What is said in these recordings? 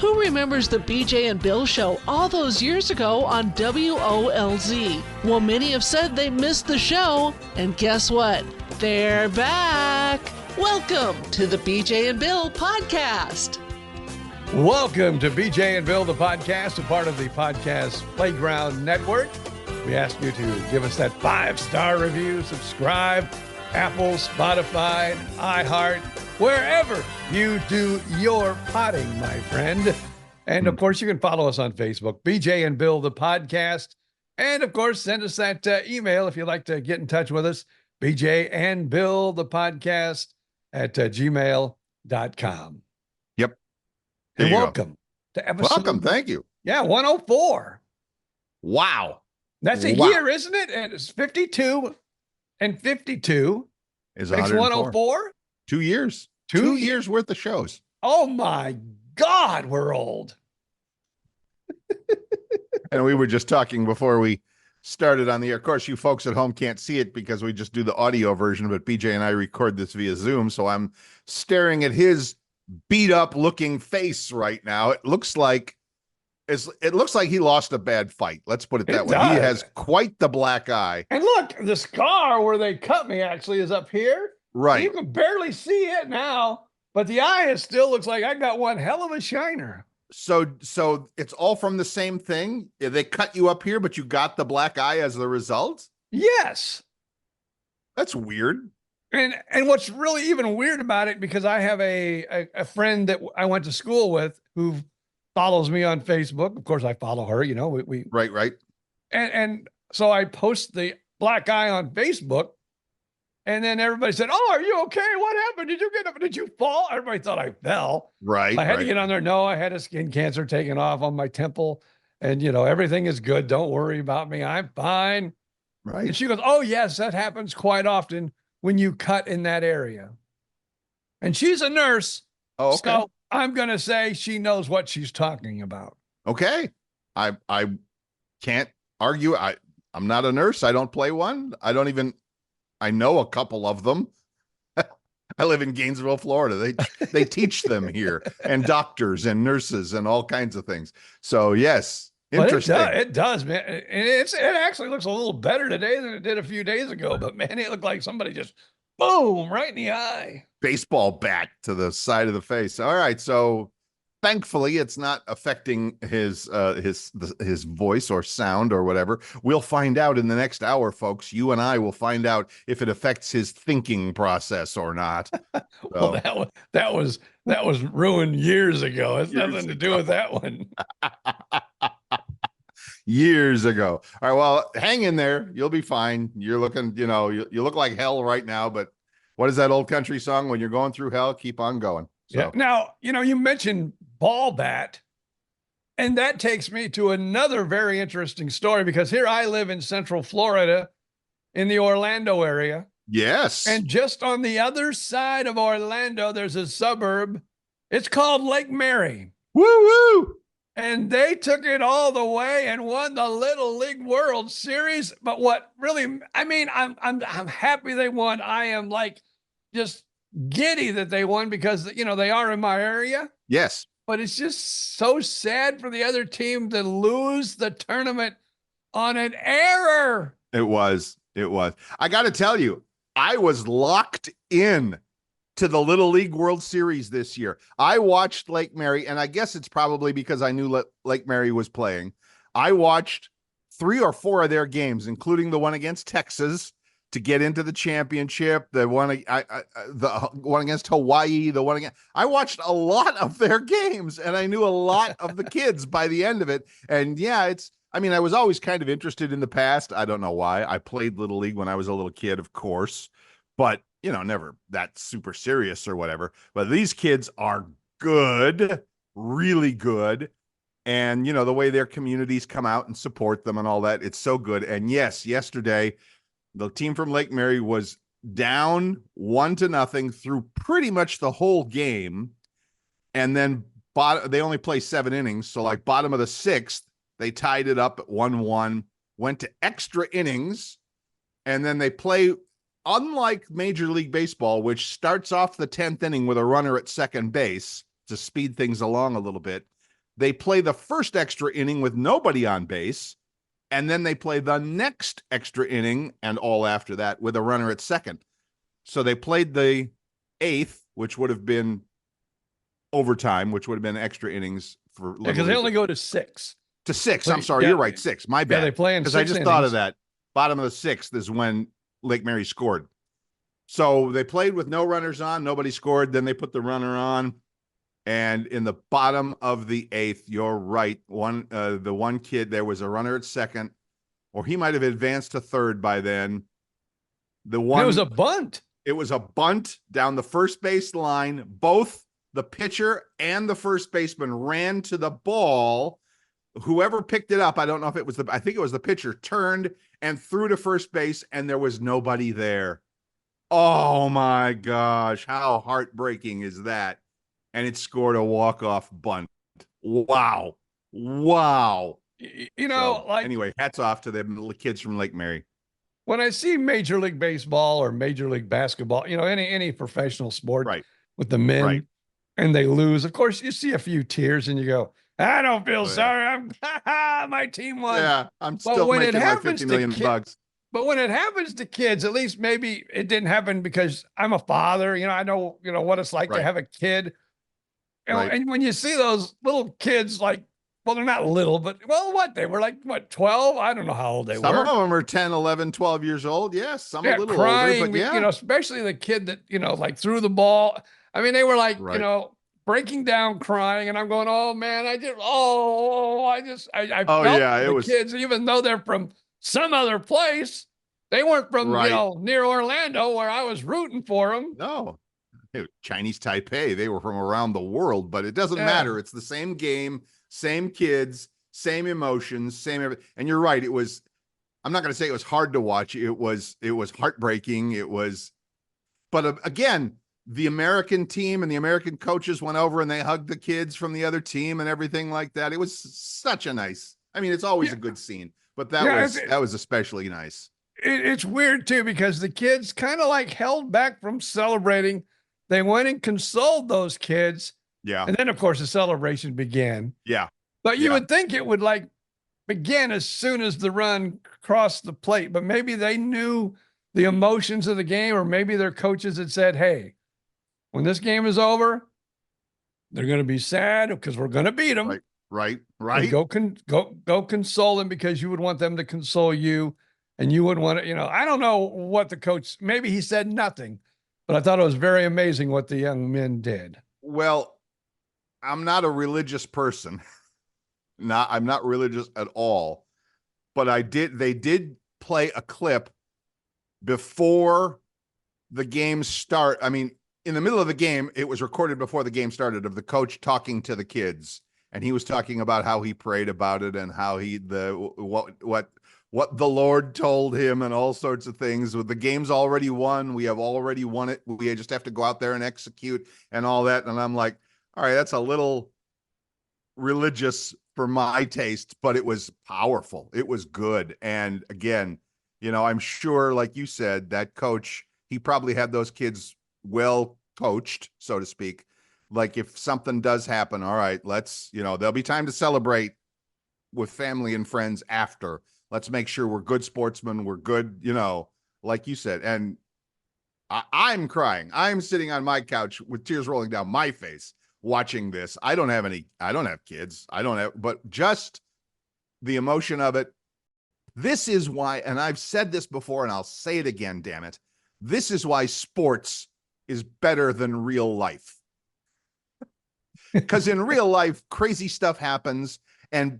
Who remembers the BJ and Bill show all those years ago on WOLZ? Well, many have said they missed the show, and guess what? They're back! Welcome to the BJ and Bill podcast. Welcome to BJ and Bill, the podcast, a part of the Podcast Playground Network. We ask you to give us that 5-star review, subscribe, Apple, Spotify, iHeart, wherever you do your potting, my friend. And of course, you can follow us on Facebook, BJ and Bill, the podcast. And of course, send us that email if you'd like to get in touch with us, BJ and Bill, the podcast at gmail.com. Yep. And welcome to episode. Welcome. Thank you. Yeah, 104. Wow. That's a year, isn't it? And it's 52 and 52 is makes 104. 2 years. 2 years worth of shows. Oh my God, we're old. And we were just talking before we started on the air. Of course, you folks at home can't see it because we just do the audio version, but BJ and I record this via Zoom. So I'm staring at his beat up looking face right now. It looks like he lost a bad fight. Let's put it that way. He has quite the black eye. And look, the scar where they cut me actually is up here. Right. You can barely see it now, but the eye still looks like I got one hell of a shiner. So it's all from the same thing. They cut you up here, but you got the black eye as the result? Yes. That's weird. And what's really even weird about it, because I have a friend that I went to school with who follows me on Facebook. Of course, I follow her, you know, we right. And so I post the black eye on Facebook, and then everybody said, "Oh, are you okay? What happened? Did you get up? Did you fall?" Everybody thought I fell. Right. I had to get on there. No, I had a skin cancer taken off on my temple, and you know, everything is good. Don't worry about me. I'm fine. Right. And she goes, "Oh, yes, that happens quite often when you cut in that area." And she's a nurse. Oh, okay. So I'm going to say she knows what she's talking about. Okay. I can't argue. I'm not a nurse. I don't play one. I know a couple of them. I live in Gainesville, Florida. They teach them here, and doctors and nurses and all kinds of things. So yes, interesting. It does, man. And it actually looks a little better today than it did a few days ago, but man, it looked like somebody just boom, right in the eye. Baseball bat to the side of the face. All right. So thankfully it's not affecting his voice or sound or whatever. We'll find out in the next hour, folks. You and I will find out if it affects his thinking process or not. So. Well, that was ruined years ago. It's nothing to do with that one. Years ago. All right. Well, hang in there. You'll be fine. You're looking, you look like hell right now, but what is that old country song? When you're going through hell, keep on going. So. Yeah. Now, you mentioned ball bat, and that takes me to another very interesting story, because here I live in Central Florida in the Orlando area. Yes. And just on the other side of Orlando, there's a suburb. It's called Lake Mary. Woo-woo. And they took it all the way and won the Little League World Series. But what really, I'm happy they won. I am like just giddy that they won, because, they are in my area. Yes. But it's just so sad for the other team to lose the tournament on an error. It was. I got to tell you, I was locked in to the Little League World Series this year. I watched Lake Mary, and I guess it's probably because I knew Lake Mary was playing. I watched 3 or 4 of their games, including the one against Texas to get into the championship, the one against Hawaii, I watched a lot of their games, and I knew a lot of the kids by the end of it. And yeah, I was always kind of interested in the past. I don't know why. I played Little League when I was a little kid, of course, but never that super serious or whatever. But these kids are good, really good. And, the way their communities come out and support them and all that, it's so good. And yes, yesterday, the team from Lake Mary was down 1-0 through pretty much the whole game. And then they only play 7 innings. So like bottom of the 6th, they tied it up at 1-1, went to extra innings. And then they play, unlike Major League Baseball, which starts off the 10th inning with a runner at second base to speed things along a little bit. They play the first extra inning with nobody on base, and then they play the next extra inning and all after that with a runner at second. So they played the 8th, which would have been overtime, which would have been extra innings for because they only go to 6. To 6. I'm sorry, you're right. 6. My bad. Yeah, they play in 6 because I just innings. thought of that. Bottom of the 6th is when Lake Mary scored. So they played with no runners on, nobody scored. Then they put the runner on. And in the bottom of the 8th, you're right. The one kid, there was a runner at second, or he might have advanced to third by then. It was a bunt. It was a bunt down the first base line. Both the pitcher and the first baseman ran to the ball. Whoever picked it up, I don't know if it was I think it was the pitcher, turned and threw to first base, and there was nobody there. Oh my gosh, how heartbreaking is that? And it scored a walk-off bunt. Wow. Anyway, hats off to them kids from Lake Mary. When I see Major League Baseball or Major League Basketball, any professional sport with the men, and they lose, of course, you see a few tears and you go, I don't feel sorry. My team won. Yeah, I'm still making my $50 million bucks. But when it happens to kids, at least maybe it didn't happen because I'm a father. I know, what it's like to have a kid. And when you see those little kids, like, well, they're not little, but they were like, 12? I don't know how old they were. Some of them are 10, 11, 12 years old. Yes, some a little crying, older, but yeah. Especially the kid that, like threw the ball. I mean, they were like, breaking down, crying, and I'm going, oh man, I felt the kids, even though they're from some other place, they weren't from near Orlando where I was rooting for them. No, Chinese Taipei, they were from around the world, but it doesn't matter. It's the same game, same kids, same emotions, same everything. And you're right. I'm not going to say it was hard to watch. It was heartbreaking. But again, the American team and the American coaches went over and they hugged the kids from the other team and everything like that. It was such a nice, it's always a good scene, but that was especially nice. It's weird too, because the kids kind of like held back from celebrating. They went and consoled those kids. Yeah. And then of course the celebration began. Yeah. But you would think it would like begin as soon as the run crossed the plate, but maybe they knew the emotions of the game, or maybe their coaches had said, hey, when this game is over, they're going to be sad because we're going to beat them. Right. And go console them, because you would want them to console you, and you would want to, I don't know what the coach, maybe he said nothing, but I thought it was very amazing what the young men did. Well, I'm not a religious person. I'm not religious at all, but they did play a clip before the game start. In the middle of the game, it was recorded before the game started, of the coach talking to the kids. And he was talking about how he prayed about it and how what the Lord told him and all sorts of things. With the game's already won. We have already won it. We just have to go out there and execute and all that. And I'm like, all right, that's a little religious for my taste, but it was powerful. It was good. And again, I'm sure, like you said, that coach, he probably had those kids well coached, so to speak. Like, if something does happen, all right, let's, there'll be time to celebrate with family and friends after. Let's make sure we're good sportsmen. We're good, like you said. And I'm crying. I'm sitting on my couch with tears rolling down my face watching this. I don't have kids. But just the emotion of it. This is why, and I've said this before and I'll say it again, damn it. This is why sports is better than real life. Because in real life, crazy stuff happens and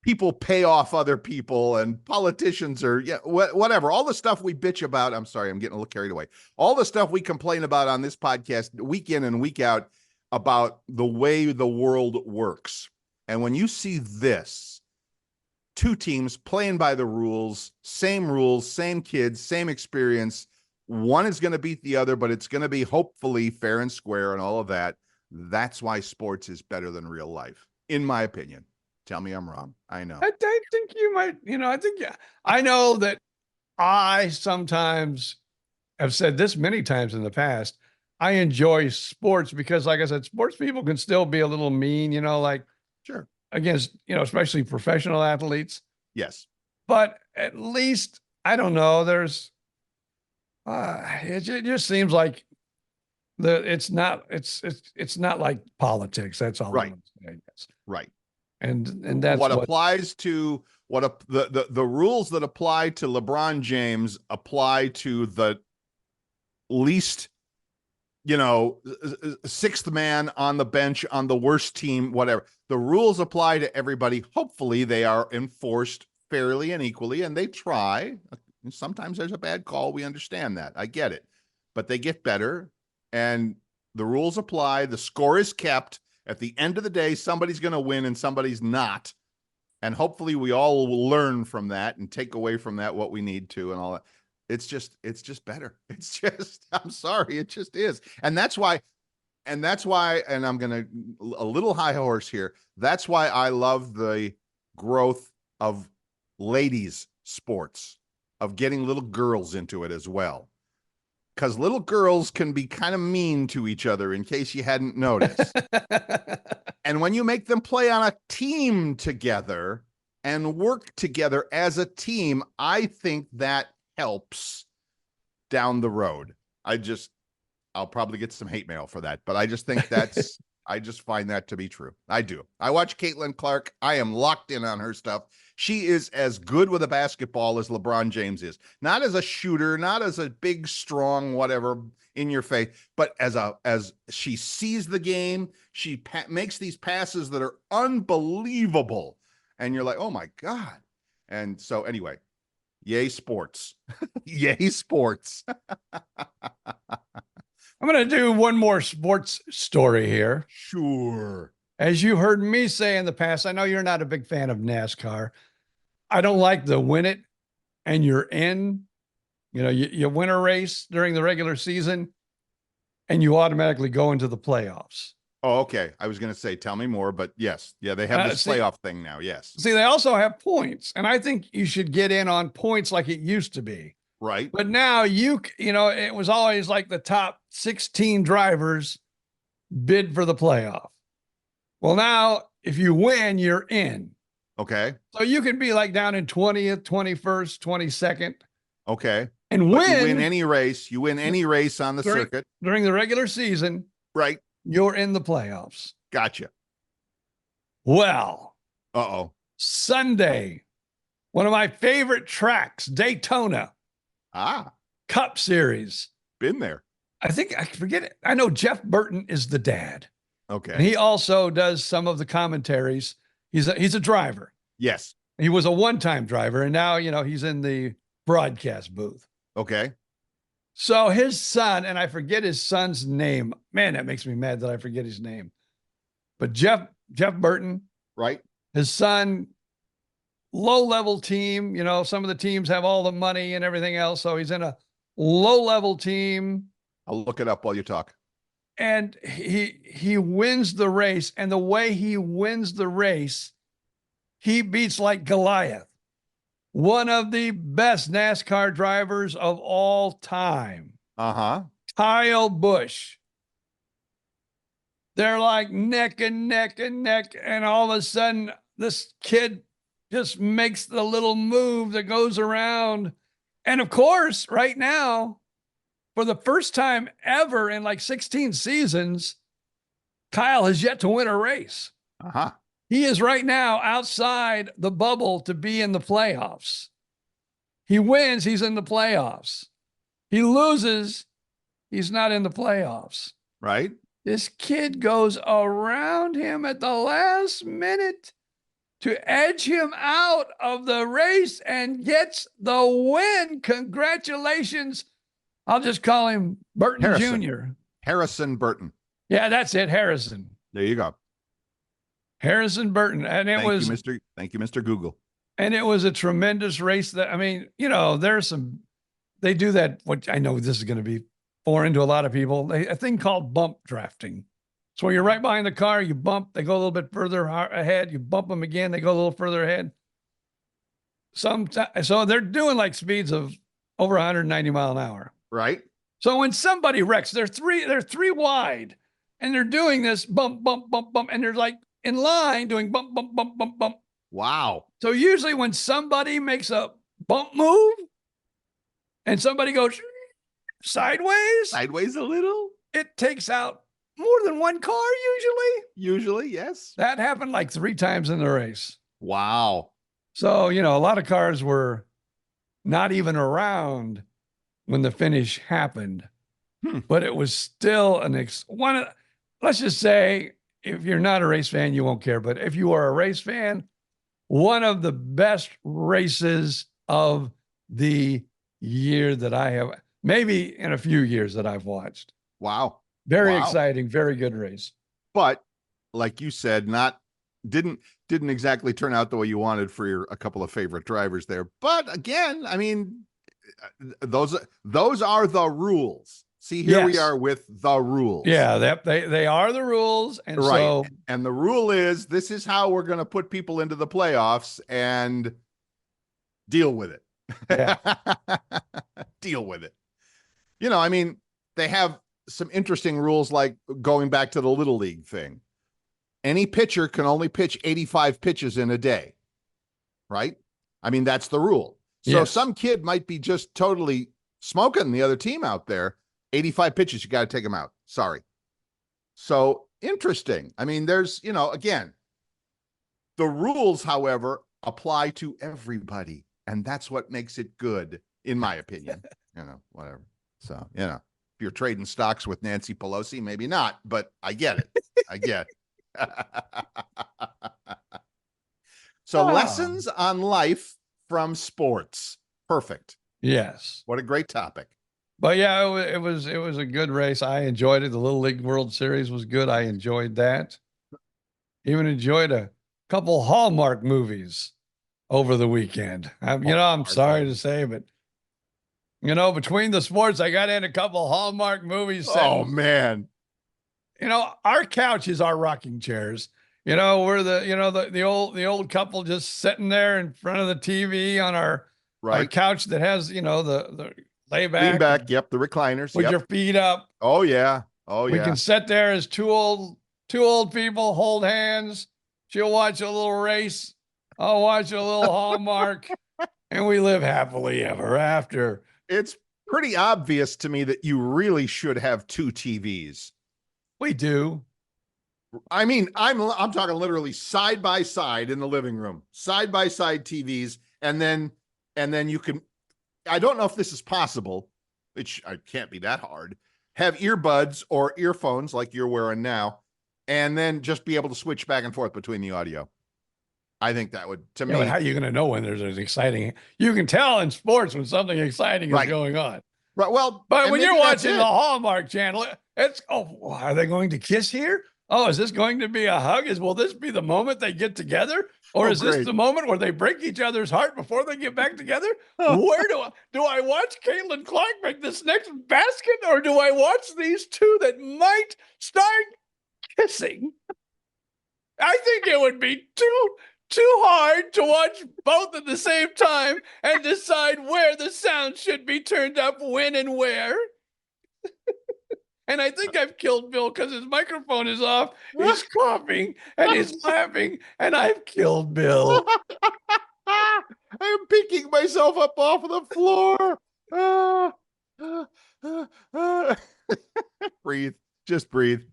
people pay off other people, and politicians are, whatever. All the stuff we bitch about. I'm sorry, I'm getting a little carried away. All the stuff we complain about on this podcast week in and week out about the way the world works. And when you see this, two teams playing by the rules, same kids, same experience. One is going to beat the other, but it's going to be hopefully fair and square and all of that. That's why sports is better than real life, in my opinion. Tell me I'm wrong. I know. I think you might, I know that I sometimes have said this many times in the past. I enjoy sports because, like I said, sports people can still be a little mean, like Sure. against, especially professional athletes. Yes. But at least, I don't know, there's, it just seems like it's not like politics. That's all Right. I'm saying. Right. And that's what applies to the rules that apply to LeBron James apply to the least, sixth man on the bench on the worst team, whatever. The rules apply to everybody. Hopefully they are enforced fairly and equally, and they try. Sometimes there's a bad call. We understand that. I get it. But they get better, and the rules apply. The score is kept. At the end of the day, somebody's going to win and somebody's not. And hopefully we all will learn from that and take away from that what we need to and all that. It's just better. It's just, I'm sorry, it just is. And that's why, and I'm going to, a little high horse here. That's why I love the growth of ladies sports, of getting little girls into it as well. Because little girls can be kind of mean to each other, in case you hadn't noticed. And when you make them play on a team together and work together as a team, I think that helps down the road. I'll probably get some hate mail for that, but I just think I just find that to be true. I do. I watch Caitlin Clark. I am locked in on her stuff. She is as good with a basketball as LeBron James is. Not as a shooter, not as a big, strong, whatever, in your face, but as she sees the game, she makes these passes that are unbelievable. And you're like, oh my God. And so anyway, yay sports. Yay sports. I'm going to do one more sports story here. Sure. As you heard me say in the past, I know you're not a big fan of NASCAR. I don't like the win it and you're in. You win a race during the regular season and you automatically go into the playoffs. Oh, okay. I was going to say, tell me more, but yes. Yeah, they have this playoff thing now. Yes. See, they also have points, and I think you should get in on points like it used to be. Right. But now it was always like the top 16 drivers bid for the playoff. Well, now if you win, you're in. Okay. So you can be like down in 20th, 21st, 22nd. Okay. And you win any race. You win any race on the circuit. During the regular season. Right. You're in the playoffs. Gotcha. Well. Uh-oh. Sunday, one of my favorite tracks, Daytona. Cup Series. Been there. I forget it. I know Jeff Burton is the dad. Okay. And he also does some of the commentaries. He's a driver. Yes. He was a one-time driver, and now, he's in the broadcast booth. Okay. So his son, and I forget his son's name. Man, that makes me mad that I forget his name. But Jeff Burton. Right. His son, low-level team. Some of the teams have all the money and everything else. So he's in a low-level team. I'll look it up while you talk. And he wins the race. And the way he wins the race, he beats like Goliath. One of the best NASCAR drivers of all time. Uh-huh. Kyle Busch. They're like neck and neck and neck. And all of a sudden, this kid just makes the little move that goes around. And of course, right now, for the first time ever in like 16 seasons, Kyle has yet to win a race. Uh-huh. He is right now outside the bubble to be in the playoffs. He wins, he's in the playoffs. He loses, he's not in the playoffs. Right. This kid goes around him at the last minute to edge him out of the race and gets the win. Congratulations. I'll just call him Burton Jr. Harrison Burton. Yeah, that's it. Harrison. There you go. Harrison Burton. And thank you, Mr. Google. And it was a tremendous race they do that. What I know this is going to be foreign to a lot of people, a thing called bump drafting. So when you're right behind the car, you bump, they go a little bit further ahead. You bump them again, they go a little further ahead. So they're doing like speeds of over 190 mile an hour. Right. So when somebody wrecks, they're three wide and they're doing this bump, bump, bump, bump. And they're like in line doing bump, bump, bump, bump, bump. Wow. So usually when somebody makes a bump move and somebody goes sideways Sideways a little? it takes out more than one car usually. Usually, yes. That happened like 3 times in the race. Wow. So, a lot of cars were not even around when the finish happened, but it was still let's just say, if you're not a race fan, you won't care. But if you are a race fan, one of the best races of the year that I have, maybe in a few years that I've watched. Wow. Very exciting, very good race. But like you said, didn't exactly turn out the way you wanted for a couple of favorite drivers there. But again, I mean, those are the rules. See, here we are with the rules. Yeah, they are the rules. And right. So, and the rule is this is how we're going to put people into the playoffs and deal with it. Yeah. Deal with it. I mean, they have some interesting rules, like going back to the Little League thing. Any pitcher can only pitch 85 pitches in a day, right? I mean, that's the rule. So some kid might be just totally smoking the other team out there. 85 pitches, you got to take them out. Sorry. So interesting. I mean, there's, again, the rules, however, apply to everybody. And that's what makes it good, in my opinion. Whatever. So, if you're trading stocks with Nancy Pelosi, maybe not, but I get it. I get it. So lessons on life from sports. Perfect. Yes. What a great topic. But yeah, it was a good race. I enjoyed it. The Little League World Series was good. I enjoyed that. Even enjoyed a couple Hallmark movies over the weekend. I'm sorry to say, but between the sports, I got in a couple Hallmark movies. Oh man. Our couch is our rocking chairs. We're the old couple just sitting there in front of the TV on our couch that has, the layback. Lean back. Yep. The recliners. With your feet up. Oh yeah. Oh yeah. We can sit there as two old people, hold hands. She'll watch a little race. I'll watch a little Hallmark, and we live happily ever after. It's pretty obvious to me that you really should have 2 TVs. We do. I mean, I'm talking literally side by side in the living room, side by side TVs, and then you can. I don't know if this is possible. It can't be that hard. Have earbuds or earphones like you're wearing now, and then just be able to switch back and forth between the audio. I think that would, to me. How are you going to know when there's an exciting? You can tell in sports when something exciting is going on. Right. Well, but when you're watching the Hallmark Channel, are they going to kiss here? Oh, is this going to be a hug? Will this be the moment they get together? Or is this the moment where they break each other's heart before they get back together? Where do I watch Caitlin Clark make this next basket? Or do I watch these two that might start kissing? I think it would be too hard to watch both at the same time and decide where the sound should be turned up, when and where. And I think I've killed Bill because his microphone is off. He's coughing and he's laughing, and I've killed Bill. I'm picking myself up off of the floor. Breathe. Just breathe.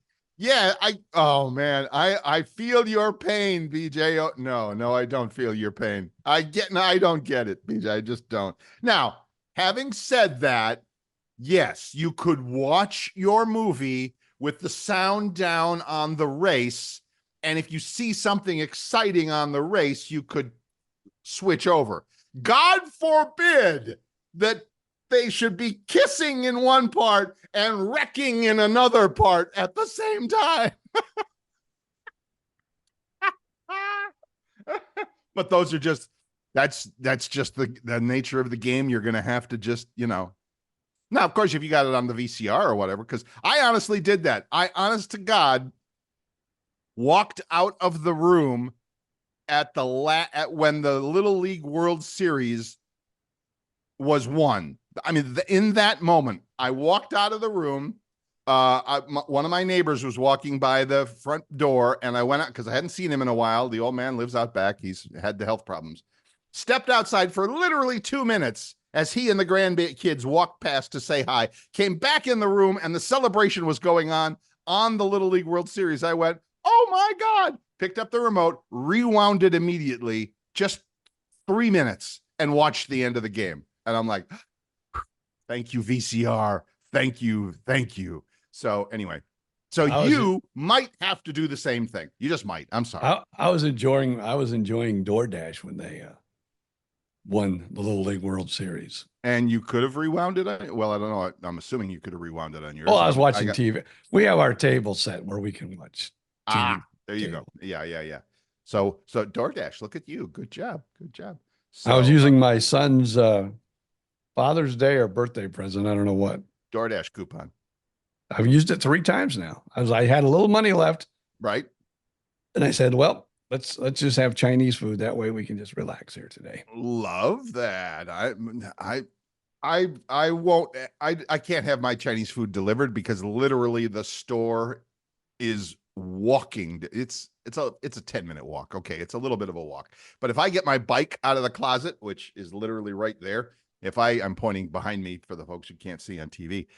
Yeah, I feel your pain, BJ. Oh, no, I don't feel your pain. I don't get it, BJ. I just don't. Now, having said that, yes, you could watch your movie with the sound down on the race, and if you see something exciting on the race, you could switch over. God forbid that they should be kissing in one part and wrecking in another part at the same time. But those are just, that's just the nature of the game. You're going to have to just, Now, of course, if you got it on the VCR or whatever, because I honestly did that. I, honest to God, walked out of the room at when the Little League World Series was won. I mean, in that moment, I walked out of the room. One of my neighbors was walking by the front door, and I went out because I hadn't seen him in a while. The old man lives out back. He's had the health problems. Stepped outside for literally 2 minutes as he and the grandkids walked past to say hi. Came back in the room, and the celebration was going on the Little League World Series. I went, oh my God! Picked up the remote, rewound it immediately, just 3 minutes, and watched the end of the game. And I'm like, thank you, VCR. Thank you. Thank you. So anyway, you might have to do the same thing. You just might. I'm sorry. I was enjoying DoorDash when they won the Little League World Series. And you could have rewound it. Well, I don't know. I'm assuming you could have rewound it on yours. Well, I was watching TV. We have our table set where we can watch TV. There you go. Yeah. So DoorDash, look at you. Good job. So, I was using my son's Father's Day or birthday present. I don't know what. DoorDash coupon. I've used it 3 times now. I had a little money left. Right. And I said, well, let's just have Chinese food. That way we can just relax here today. Love that. I won't, I can't have my Chinese food delivered because literally the store is walking. It's a 10-minute walk. Okay. It's a little bit of a walk, but if I get my bike out of the closet, which is literally right there, I'm pointing behind me for the folks who can't see on TV.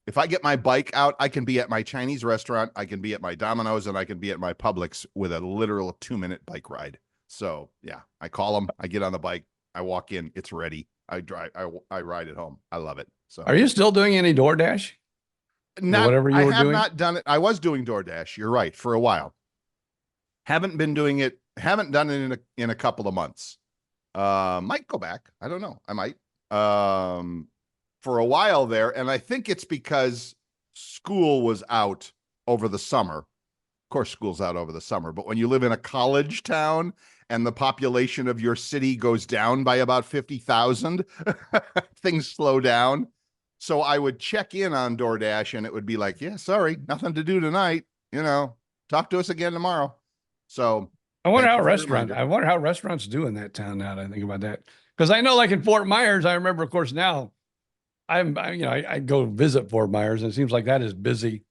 If I get my bike out, I can be at my Chinese restaurant, I can be at my Domino's, and I can be at my Publix with a literal 2-minute bike ride. So yeah, I call them, I get on the bike, I walk in, it's ready. I drive, I ride it home. I love it. So are you still doing any DoorDash? Whatever you were doing? I have not done it. I was doing DoorDash. You're right. For a while. Haven't been doing it. Haven't done it in a couple of months. Might go back. I don't know. I might. For a while there. And I think it's because school was out over the summer. Of course, school's out over the summer, but when you live in a college town and the population of your city goes down by about 50,000, things slow down. So I would check in on DoorDash and it would be like, yeah, sorry, nothing to do tonight. Talk to us again tomorrow. So I wonder how restaurants do in that town now that I think about that. Because I know, like in Fort Myers, I remember, of course, now I go visit Fort Myers, and it seems like that is busy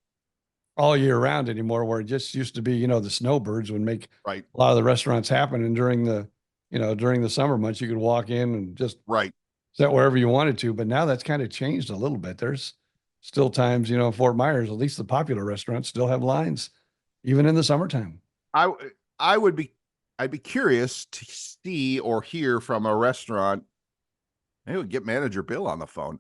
all year round anymore, where it just used to be, the snowbirds would make a lot of the restaurants happen. And during the summer months, you could walk in and just sit wherever you wanted to. But now that's kind of changed a little bit. There's still times, Fort Myers, at least the popular restaurants still have lines, even in the summertime. I'd be curious to see or hear from a restaurant. Maybe we'll get manager Bill on the phone.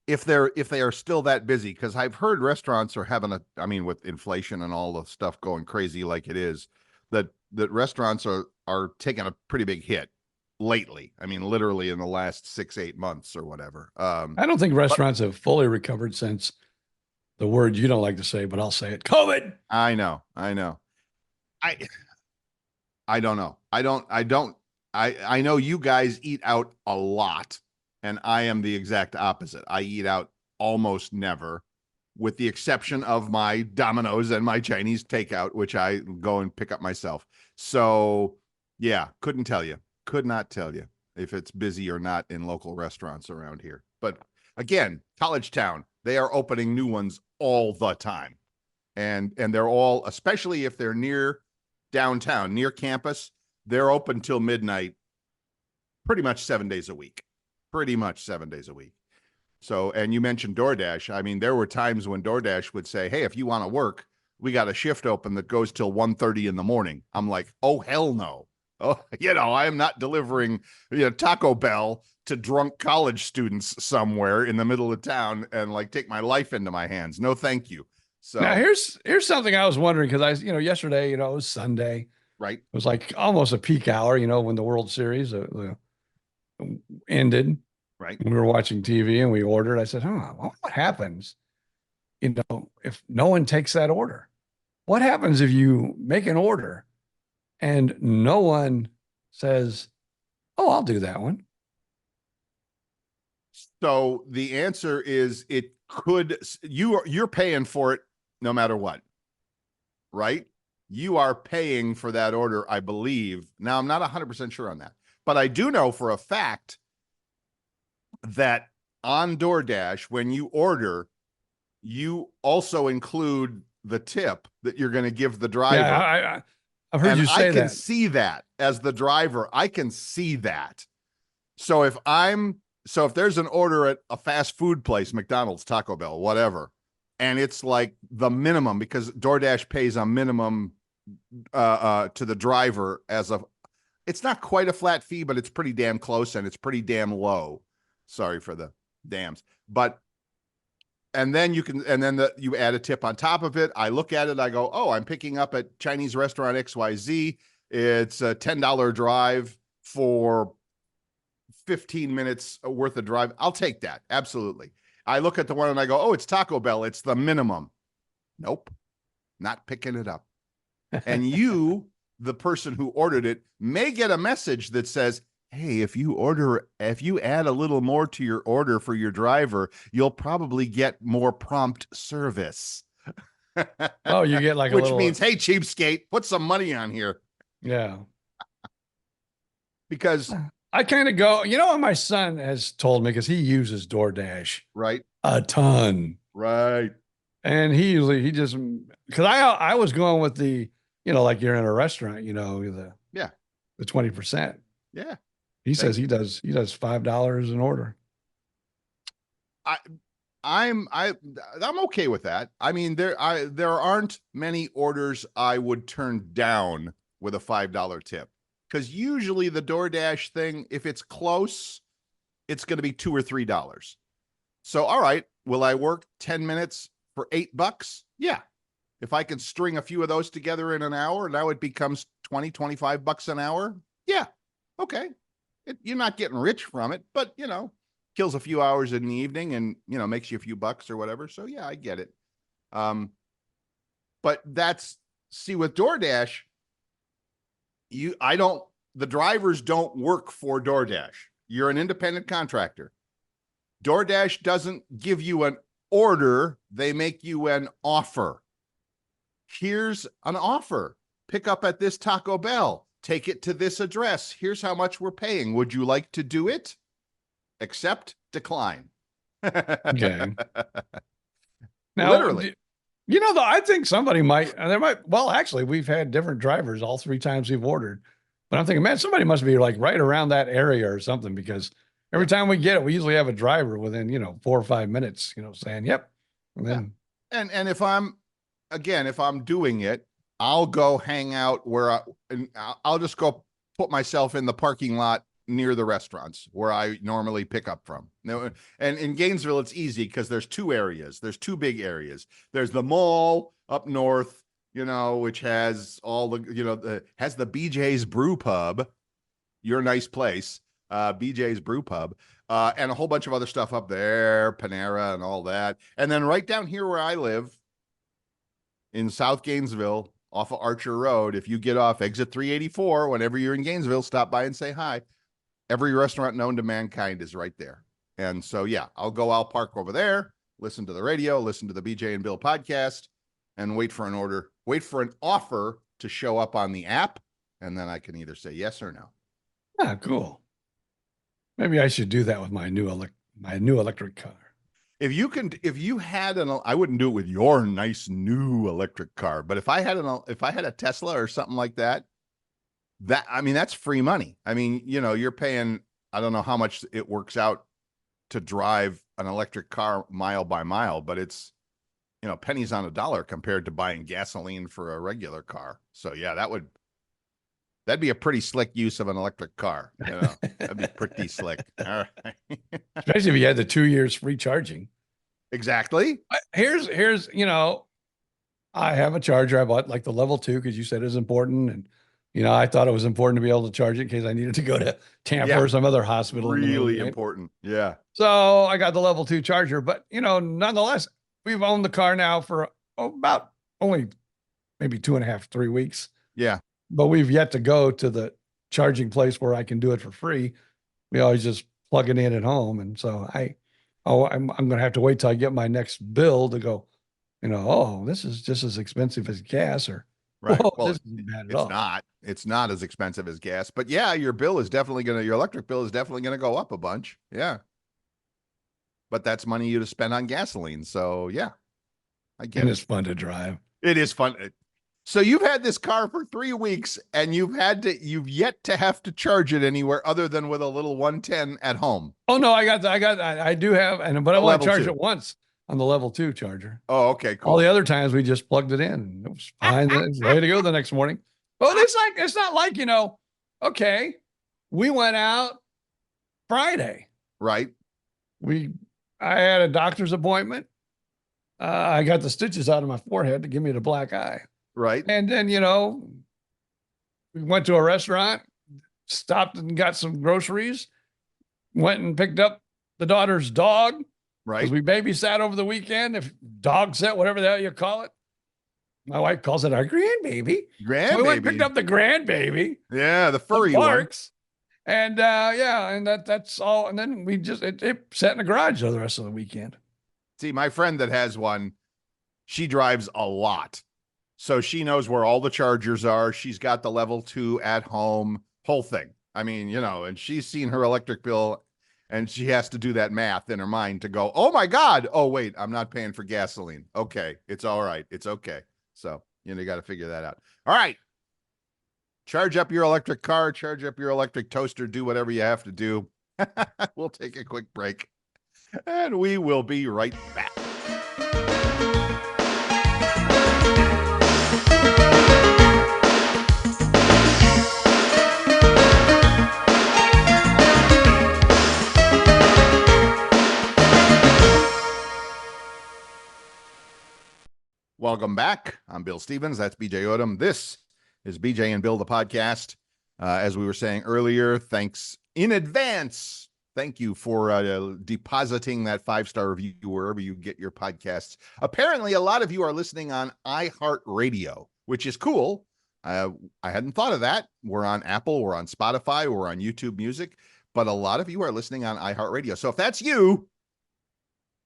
If they are still that busy, because I've heard restaurants are having with inflation and all the stuff going crazy like it is, that restaurants are taking a pretty big hit lately. Literally in the last 6-8 months or whatever. I don't think restaurants have fully recovered since the word you don't like to say, but I'll say it. COVID. I know. I don't know. I know you guys eat out a lot, and I am the exact opposite. I eat out almost never, with the exception of my Domino's and my Chinese takeout, which I go and pick up myself. So yeah, could not tell you if it's busy or not in local restaurants around here. But again, college town, they are opening new ones all the time. And they're all, especially if they're near downtown, near campus, they're open till midnight, pretty much 7 days a week. So, and you mentioned DoorDash. There were times when DoorDash would say, hey, if you want to work, we got a shift open that goes till 1:30 in the morning. I'm like, oh, hell no. Oh, I am not delivering Taco Bell to drunk college students somewhere in the middle of town and take my life into my hands. No, thank you. So now here's something I was wondering, because yesterday, it was Sunday. Right. It was like almost a peak hour, when the World Series ended. Right. We were watching TV and we ordered. I said, what happens, if no one takes that order? What happens if you make an order and no one says, oh, I'll do that one? So the answer is you're paying for it no matter what, right? You are paying for that order, I believe. Now, I'm not 100% sure on that, but I do know for a fact that on DoorDash, when you order, you also include the tip that you're going to give the driver. Yeah, I've heard and you say I can that. see that as the driver. I can see that. So if there's an order at a fast food place, McDonald's, Taco Bell, whatever, and it's like the minimum, because DoorDash pays a minimum to the driver it's not quite a flat fee, but it's pretty damn close, and it's pretty damn low. Sorry for the dams. And then you add a tip on top of it. I look at it, I go, oh, I'm picking up at Chinese restaurant XYZ. It's a $10 drive for 15 minutes worth of drive. I'll take that. Absolutely. I look at the one and I go, oh, it's Taco Bell. It's the minimum. Nope. Not picking it up. And you, the person who ordered it, may get a message that says, hey, if you add a little more to your order for your driver, you'll probably get more prompt service. Oh, you get like which means, hey, cheapskate, put some money on here. Yeah. Because I kind of go, you know what my son has told me, because he uses DoorDash right a ton. Right. And he just, because I was going with the, like you're in a restaurant, the 20%. Yeah. He says he does $5 an order. I'm okay with that. I mean, there aren't many orders I would turn down with a $5 tip, because usually the DoorDash thing, if it's close, it's going to be $2 or $3. So, all right, will I work 10 minutes for $8? Yeah. If I can string a few of those together in an hour, now it becomes $20-25 an hour. Yeah. Okay. You're not getting rich from it, but kills a few hours in the evening and, makes you a few bucks or whatever. So yeah, I get it. But with DoorDash, the drivers don't work for DoorDash. You're an independent contractor. DoorDash doesn't give you an order. They make you an offer. Here's an offer. Pick up at this Taco Bell. Take it to this address. Here's how much we're paying. Would you like to do it? Accept, decline. Okay. Now, literally. Though, I think somebody actually, we've had different drivers all 3 times we've ordered. But I'm thinking, man, somebody must be like right around that area or something, because every time we get it, we usually have a driver within, 4 or 5 minutes, saying, yep. And then, and if I'm doing it, I'll go hang out I'll just go put myself in the parking lot near the restaurants where I normally pick up from. And in Gainesville, it's easy because there's 2 areas. There's 2 big areas. There's the mall up north, which has all the, has the BJ's Brew Pub, your nice place, BJ's Brew Pub, and a whole bunch of other stuff up there, Panera and all that. And then right down here where I live in South Gainesville, off of Archer Road, if you get off exit 384, whenever you're in Gainesville, stop by and say hi. Every restaurant known to mankind is right there. And so, yeah, I'll park over there, listen to the radio, listen to the BJ and Bill podcast, and wait for an offer to show up on the app. And then I can either say yes or no. Ah, cool. Maybe I should do that with my new electric car. If you had I wouldn't do it with your nice new electric car, but if I had a Tesla or something like that, that's free money. I mean, you're paying, I don't know how much it works out to drive an electric car mile by mile, but it's, pennies on a dollar compared to buying gasoline for a regular car. So yeah, that'd be a pretty slick use of an electric car. That'd be pretty slick. All right. Especially if you had the 2 years free charging. Exactly. Here's, I have a charger. I bought like the level 2, because you said it was important. And, I thought it was important to be able to charge it in case I needed to go to Tampa or some other hospital. Really important. Yeah. So I got the level 2 charger, but nonetheless, we've owned the car now for about only maybe 2.5, 3 weeks. Yeah. But we've yet to go to the charging place where I can do it for free. We always just plug it in at home. And so I'm going to have to wait till I get my next bill to go, this is just as expensive as gas, or, right. Well, this isn't bad at all. It's not as expensive as gas, but yeah, your electric bill is definitely going to go up a bunch. Yeah. but that's money you to spend on gasoline. So yeah, I get And it. it's fun to drive. It is fun. So you've had this car for 3 weeks and you've yet to have to charge it anywhere other than with a little 110 at home. Oh no, I do have, but I only level charged 2. it once on the level 2 charger. Oh, okay, cool. All the other times we just plugged it in. It was fine. It's ready to go the next morning. Well, it's not like, okay, we went out Friday. Right. I had a doctor's appointment. I got the stitches out of my forehead to give me the black eye. Right. And then, we went to a restaurant, stopped and got some groceries, went and picked up the daughter's dog. Right. Because we babysat over the weekend, if dog set, whatever the hell you call it. My wife calls it our grandbaby. So we went and picked up the grandbaby. Yeah, the furry Parks. And and that's all. And then we just it sat in the garage the rest of the weekend. See, my friend that has one, she drives a lot. So she knows where all the chargers are. She's got the level 2 at home, whole thing. I mean, and she's seen her electric bill and she has to do that math in her mind to go, oh my God. Oh, wait, I'm not paying for gasoline. Okay. It's all right. It's okay. So, you got to figure that out. All right. Charge up your electric car, charge up your electric toaster, do whatever you have to do. We'll take a quick break and we will be right back. Welcome back. I'm Bill Stevens. That's BJ Odom. This is BJ and Bill, the podcast. As we were saying earlier, thanks in advance. Thank you for depositing that 5-star review wherever you get your podcasts. Apparently, a lot of you are listening on iHeartRadio, which is cool. I hadn't thought of that. We're on Apple, we're on Spotify, we're on YouTube Music, but a lot of you are listening on iHeartRadio. So if that's you,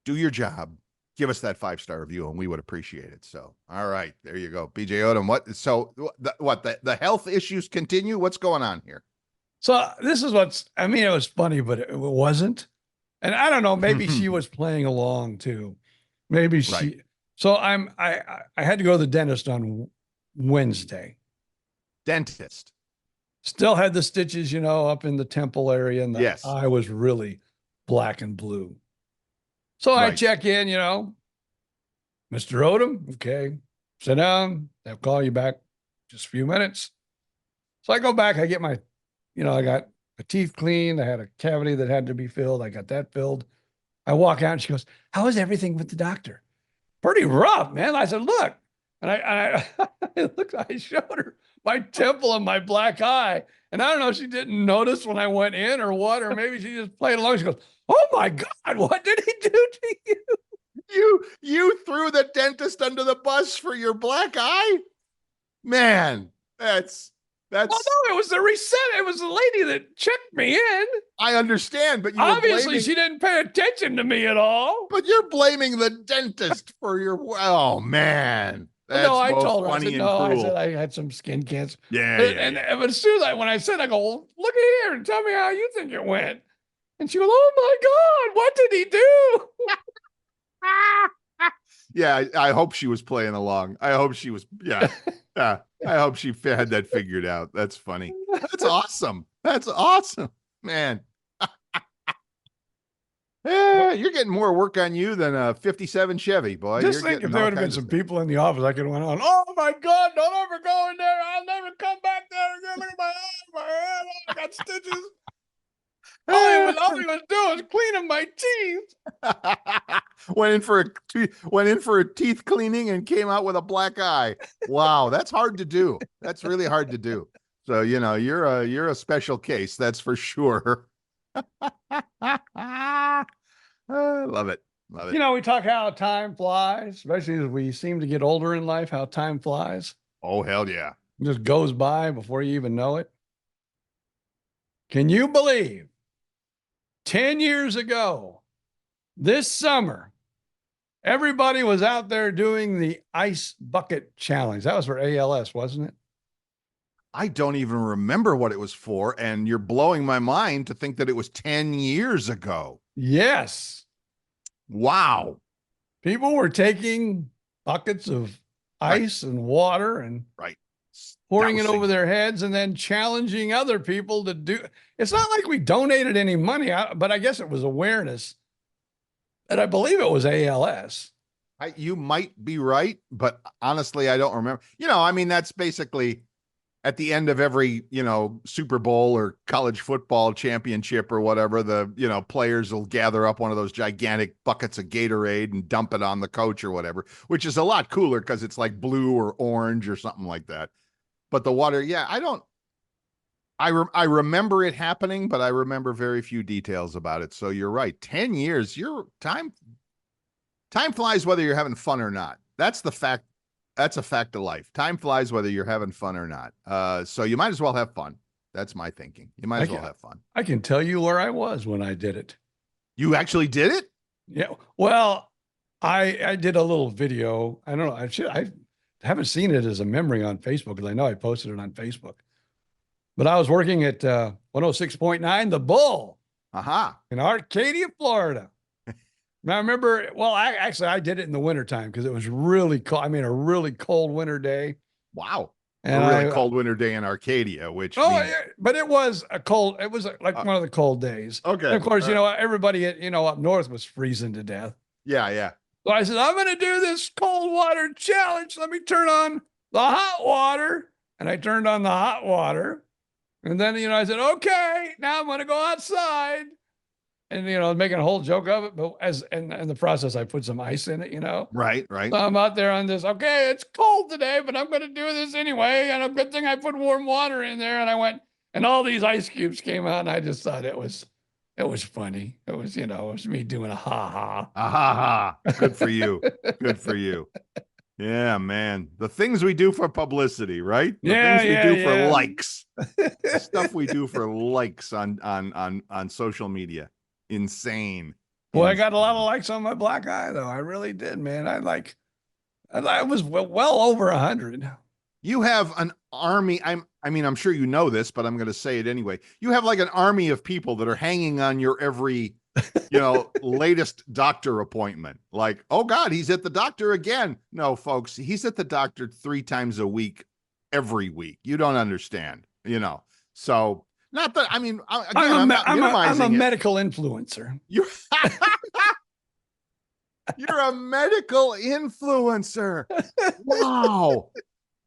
do your job. Give us that 5-star review and we would appreciate it. So, all right, there you go. BJ Odom. The health issues continue? What's going on here? So this is it was funny, but it wasn't. And I don't know, maybe she was playing along too. Maybe she, right. So I had to go to the dentist on Wednesday. Dentist. Still had the stitches, up in the temple area, and the eye was really black and blue. So I check in, Mr. Odom, okay, sit down, they'll call you back just a few minutes. So I go back, I get my, I got my teeth cleaned, I had a cavity that had to be filled, I got that filled. I walk out and she goes, how is everything with the doctor? Pretty rough, man. I said, look, and I showed her my temple and my black eye. And I don't know if she didn't notice when I went in or what, or maybe she just played along. She goes, oh my God, what did he do to you? You threw the dentist under the bus for your black eye? Man, that's well, no, it was the reset. It was the lady that checked me in. I understand, but obviously she didn't pay attention to me at all. But you're blaming the dentist for your, oh man. That's no, I told her, I said I had some skin cancer. Yeah. But as soon as when I said, I go, well, look at here and tell me how you think it went. And she goes, oh my God, what did he do? Yeah, I hope she was playing along. I hope she was, I hope she had that figured out. That's funny. That's awesome. That's awesome, man. You're getting more work on you than a 57 Chevy, boy. Just think if there would have been some people in the office, I could have went on, oh my God, don't ever go in there. I'll never come back there again. Look at my eye, my head. I got stitches. All he was doing was cleaning my teeth. Went in for a teeth cleaning and came out with a black eye. Wow, that's hard to do. That's really hard to do. So you're a special case, that's for sure. I love it. Love it. We talk how time flies, especially as we seem to get older in life. How time flies. Oh hell yeah! It just goes by before you even know it. Can you believe? 10 years ago, this summer, everybody was out there doing the ice bucket challenge. That was for ALS, wasn't it? I don't even remember what it was for, and you're blowing my mind to think that it was 10 years ago. Yes. Wow. People were taking buckets of Right. ice and water and Right. pouring it Dousing. over their heads and then challenging other people to do. It's not like we donated any money, but I guess it was awareness. And I believe it was ALS. You might be right, but honestly, I don't remember. I mean, that's basically at the end of every, Super Bowl or college football championship or whatever, the, players will gather up one of those gigantic buckets of Gatorade and dump it on the coach or whatever, which is a lot cooler because it's like blue or orange or something like that. But the water, yeah, I remember it happening, but I remember very few details about it. So you're right. 10 years, time flies whether you're having fun or not. That's the fact. That's a fact of life. Time flies whether you're having fun or not. So you might as well have fun. That's my thinking. You might as well have fun. I can tell you where I was when I did it. You actually did it? Yeah. Well, I did a little video. I don't know. I haven't seen it as a memory on Facebook because I know I posted it on Facebook. But I was working at 106.9 The Bull in Arcadia, Florida. Now, I remember, well, I did it in the wintertime because it was really cold. I mean, a really cold winter day. Wow. And a really cold winter day in Arcadia, which yeah, but it was it was like one of the cold days. Okay. And of course, everybody, up north was freezing to death. Yeah, yeah. So I said, I'm going to do this cold water challenge. Let me turn on the hot water. And I turned on the hot water. And then, I said, okay, now I'm going to go outside. And, making a whole joke of it. But in the process, I put some ice in it, Right, right. So I'm out there on this. Okay, it's cold today, but I'm going to do this anyway. And a good thing I put warm water in there. And I went, and all these ice cubes came out. And I just thought it was funny. It was, it was me doing a ha-ha. A ha-ha. Good for you. Good for you. Yeah, man. The things we do for publicity, right? The things we do for likes. The stuff we do for likes on social media. Insane. Well, I got a lot of likes on my black eye, though. I really did, man. I was well over 100. You have an army. I'm sure you know this, but I'm going to say it anyway. You have like an army of people that are hanging on your every, latest doctor appointment. Like, oh God, he's at the doctor again. No, folks, he's at the doctor 3 times a week, every week. You don't understand, So not that, again, I'm a medical influencer. You're a medical influencer. Wow.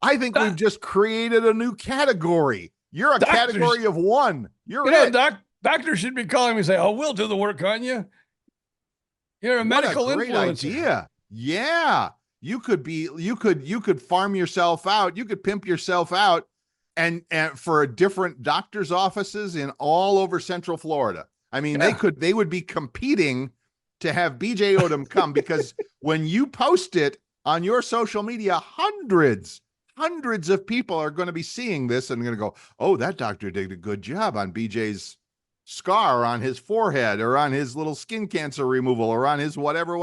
I think we've just created a new category. You're a category of one. You're Doctors should be calling me and say, oh, we'll do the work on you. You're a medical influencer. Great idea. Yeah. You could farm yourself out. You could pimp yourself out and for different doctor's offices in all over Central Florida. I mean, they would be competing to have BJ Odom come because when you post it on your social media, hundreds of people are going to be seeing this and going to go, oh, that doctor did a good job on BJ's scar on his forehead or on his little skin cancer removal or on his whatever.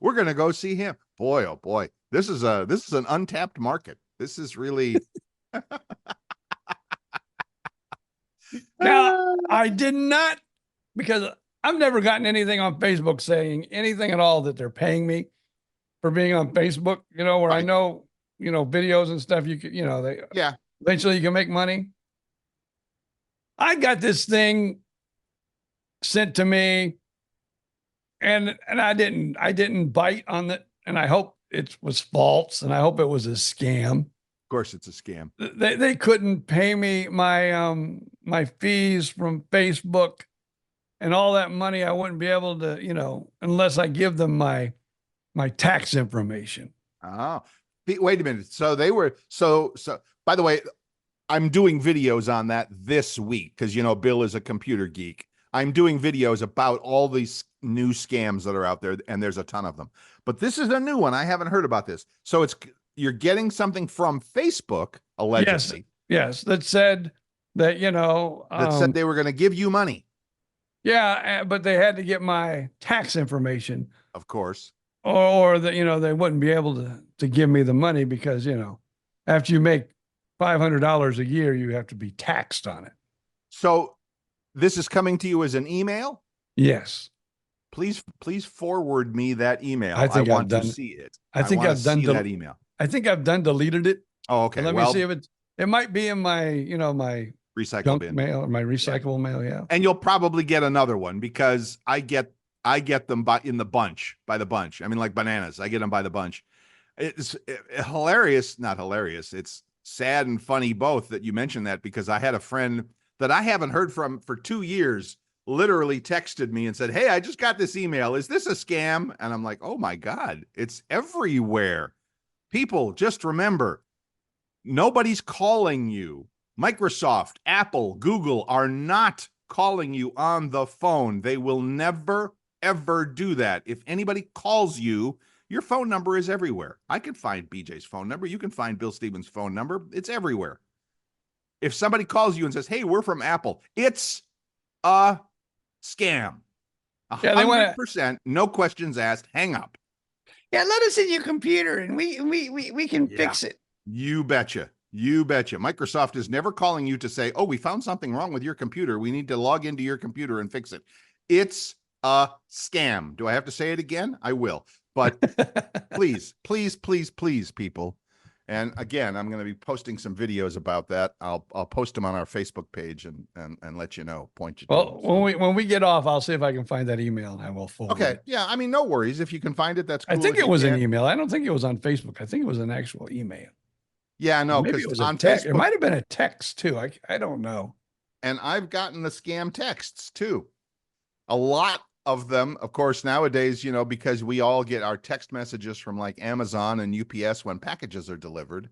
We're going to go see him. Boy, oh boy. This is an untapped market. This is really. Now, I did not, because I've never gotten anything on Facebook saying anything at all that they're paying me for being on Facebook, where I know, videos and stuff, you could, eventually you can make money. I got this thing sent to me and I didn't bite on it. And I hope it was false. And I hope it was a scam. Of course it's a scam. They couldn't pay me my fees from Facebook and all that money. I wouldn't be able to, unless I give them my tax information. Oh, wait a minute. So they were, so by the way, I'm doing videos on that this week because, Bill is a computer geek. I'm doing videos about all these new scams that are out there, and there's a ton of them. But this is a new one. I haven't heard about this. So you're getting something from Facebook, allegedly. Yes. That said that, that said they were going to give you money. Yeah, but they had to get my tax information. Of course. Or that, they wouldn't be able to give me the money because, after you make $500 a year, you have to be taxed on it. So this is coming to you as an email? Yes. please forward me that email. I think I want I've to done. see it. I think want I've to done see that email. I think I've done deleted it. Oh, okay. Let me see if it might be in my, my recycle junk bin mail or my recyclable mail. Yeah. And you'll probably get another one because I get them by the bunch. I mean, like bananas. I get them by the bunch. It's hilarious, not hilarious. It's sad and funny both that you mentioned that, because I had a friend that I haven't heard from for 2 years literally texted me and said, "Hey, I just got this email. Is this a scam?" And I'm like, "Oh my God, it's everywhere." People, just remember, nobody's calling you. Microsoft, Apple, Google are not calling you on the phone. They will never, ever do that. If anybody calls you, your phone number is everywhere. I can find BJ's phone number. You can find Bill Stevens' phone number. It's everywhere. If somebody calls you and says, "Hey, we're from Apple," it's a scam. 100%, no questions asked, hang up. Yeah, let us in your computer and we can fix it. You betcha. You betcha. Microsoft is never calling you to say, "Oh, we found something wrong with your computer. We need to log into your computer and fix it." It's a scam. Do I have to say it again? I will. But please, please, please, please, people. And again, I'm going to be posting some videos about that. I'll post them on our Facebook page and let you know. Point you. Well, when we get off, I'll see if I can find that email and I will forward. Okay. It. Yeah. I mean, no worries. If you can find it, that's cool. I think it was an email. I don't think it was on Facebook. I think it was an actual email. Yeah, no, maybe it was on text. Facebook, it might have been a text too. I don't know. And I've gotten the scam texts too. A lot of them, of course, nowadays, because we all get our text messages from like Amazon and UPS when packages are delivered.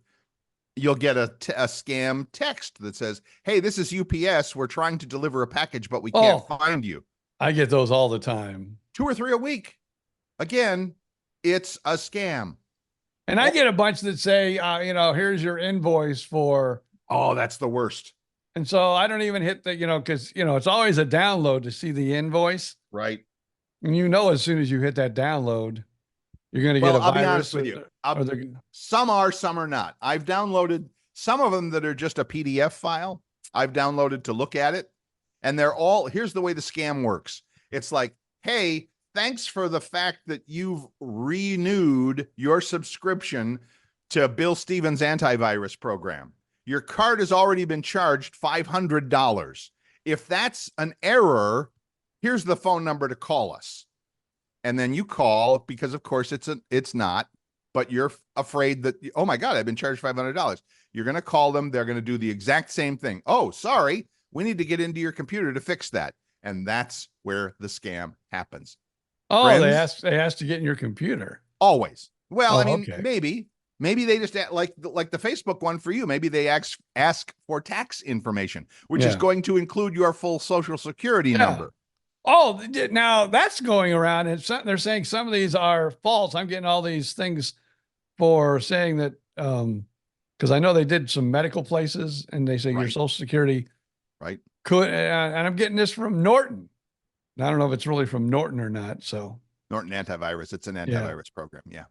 You'll get a scam text that says, "Hey, this is UPS. We're trying to deliver a package, but we can't find you." I get those all the time. 2 or 3 a week. Again, it's a scam. And I get a bunch that say, here's your invoice for. Oh, that's the worst. And so I don't even hit the, because, it's always a download to see the invoice. Right. And as soon as you hit that download, you're going to get a virus. I'll be honest with you. Some are, some are not. I've downloaded some of them that are just a PDF file. I've downloaded to look at it. And here's the way the scam works. It's like, "Hey, thanks for the fact that you've renewed your subscription to Bill Stevens' antivirus program. Your card has already been charged $500. If that's an error, here's the phone number to call us." And then you call, because of course it's not, but you're afraid that, "Oh my God, I've been charged $500. You're going to call them. They're going to do the exact same thing. "Oh, sorry, we need to get into your computer to fix that." And that's where the scam happens. Oh, friends, they asked to get in your computer. Always. Well, I mean, okay. Maybe they just like the Facebook one for you. Maybe they ask for tax information, which is going to include your full Social Security number. Oh, now that's going around, and they're saying some of these are false. I'm getting all these things for saying that, because I know they did some medical places, and they say your Social Security could, and I'm getting this from Norton. I don't know if it's really from Norton or not. So Norton Antivirus, it's an antivirus program. Yeah.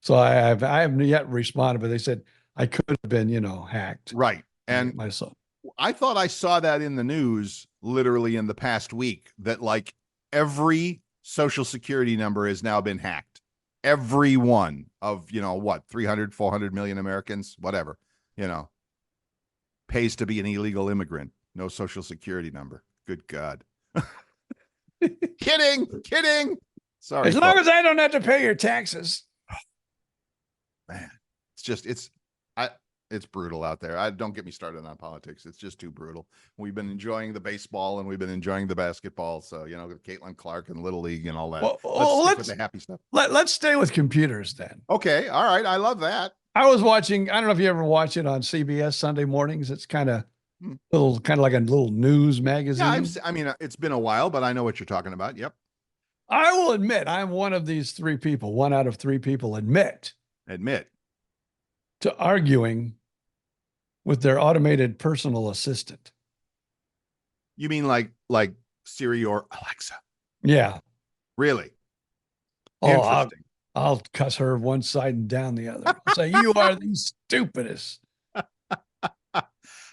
So I haven't yet responded, but they said I could have been, hacked. Right. And myself. I thought I saw that in the news literally in the past week, that like every Social Security number has now been hacked. Every one of, 300, 400 million Americans, whatever, pays to be an illegal immigrant. No Social Security number. Good God. Kidding. Sorry. As long as I don't have to pay your taxes. Man, it's brutal out there. Don't get me started on politics. It's just too brutal. We've been enjoying the baseball and we've been enjoying the basketball. So, Caitlin Clark and Little League and all that. Let's stick with the happy stuff. Let's stay with computers then. Okay. All right. I love that. I was watching, I don't know if you ever watch it on CBS Sunday mornings. It's kind of like a little news magazine. Yeah, it's been a while, but I know what you're talking about. Yep. I will admit I'm one of these 3 people. 1 out of 3 people admit to arguing with their automated personal assistant. You mean like Siri or Alexa? Yeah. Really? Interesting. I'll cuss her one side and down the other. I'll say, "You are the stupidest."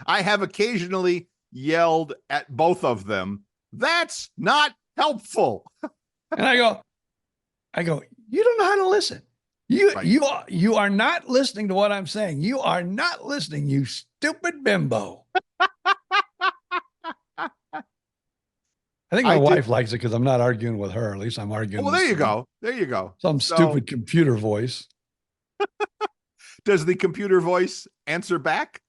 I have occasionally yelled at both of them. That's not helpful. And I go, you don't know how to listen. You are not listening to what I'm saying. You are not listening, you stupid bimbo. I think my wife likes it because I'm not arguing with her. At least I'm arguing. Well, with there you go. There you go. Some stupid computer voice. Does the computer voice answer back?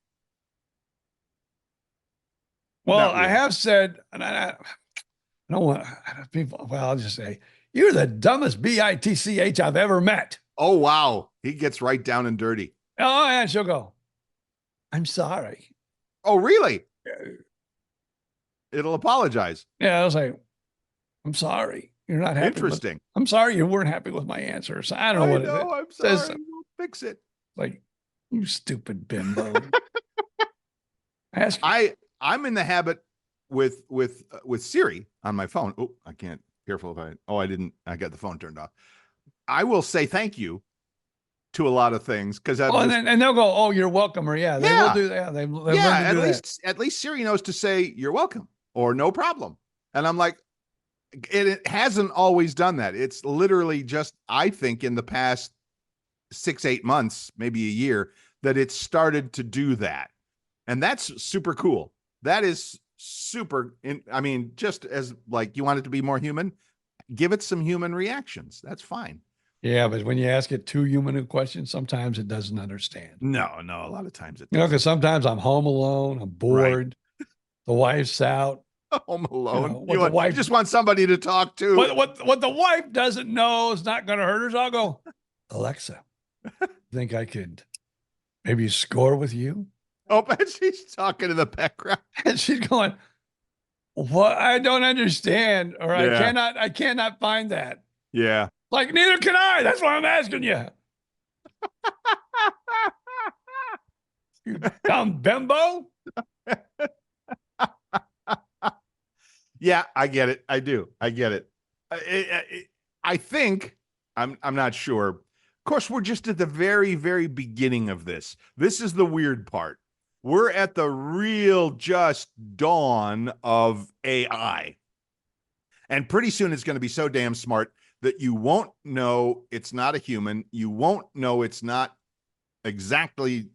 Well, really. I have said, and I don't want people. Well, I'll just say, you're the dumbest bitch I've ever met. Oh, wow. He gets right down and dirty. Oh, and she'll go, I'm sorry. Oh, really? It'll apologize. Yeah, I was like, I'm sorry. You're not happy. Interesting. I'm sorry you weren't happy with my answers. I don't know what it is. I'm sorry. We'll fix it. Like, you stupid bimbo. I'm in the habit with Siri on my phone. Oh, I can't. Careful if I got the phone turned off. I will say thank you to a lot of things because and they'll go, oh, you're welcome, or they will do that. At least Siri knows to say you're welcome or no problem. And I'm like, it hasn't always done that. It's literally just, I think, in the past 6-8 months, maybe a year, that it started to do that. And that's super cool. That is super. I mean, just as like you want it to be more human, give it some human reactions. That's fine. Yeah, but when you ask it too human a question, sometimes it doesn't understand. No, a lot of times it doesn't. Because sometimes I'm home alone, I'm bored, right. The wife's out. Home alone. You just want somebody to talk to. What the wife doesn't know is not going to hurt her. So I'll go, Alexa, think I could maybe score with you? Oh, and she's talking in the background. And she's going, what? I don't understand. Or I cannot find that. Yeah. Like, neither can I. That's why I'm asking you. You dumb bimbo. Yeah, I get it. I do. I get it. I think, I'm not sure. Of course, we're just at the very, very beginning of this. This is the weird part. We're at the real just dawn of AI. And pretty soon it's going to be so damn smart that you won't know it's not a human. You won't know it's not exactly.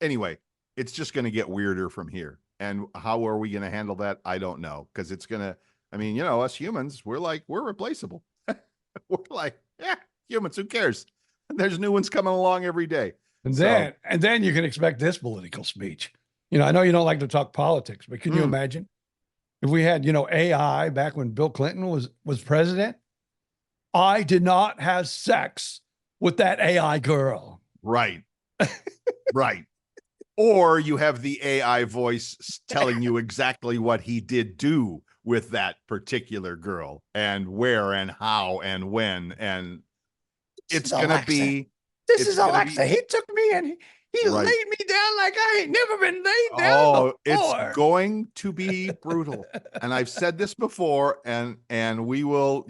Anyway, it's just going to get weirder from here. And how are we going to handle that? I don't know. Because it's going to, I mean, us humans, we're replaceable. We're like, humans, who cares? There's new ones coming along every day. And then you can expect this political speech. I know you don't like to talk politics, but can you imagine if we had, AI back when Bill Clinton was president? I did not have sex with that AI girl. Right. Right. Or you have the AI voice telling you exactly what he did do with that particular girl and where and how and when. And it's going to be. This is Alexa. He took me and he laid me down like I ain't never been laid down before. It's going to be brutal. And I've said this before, and we will,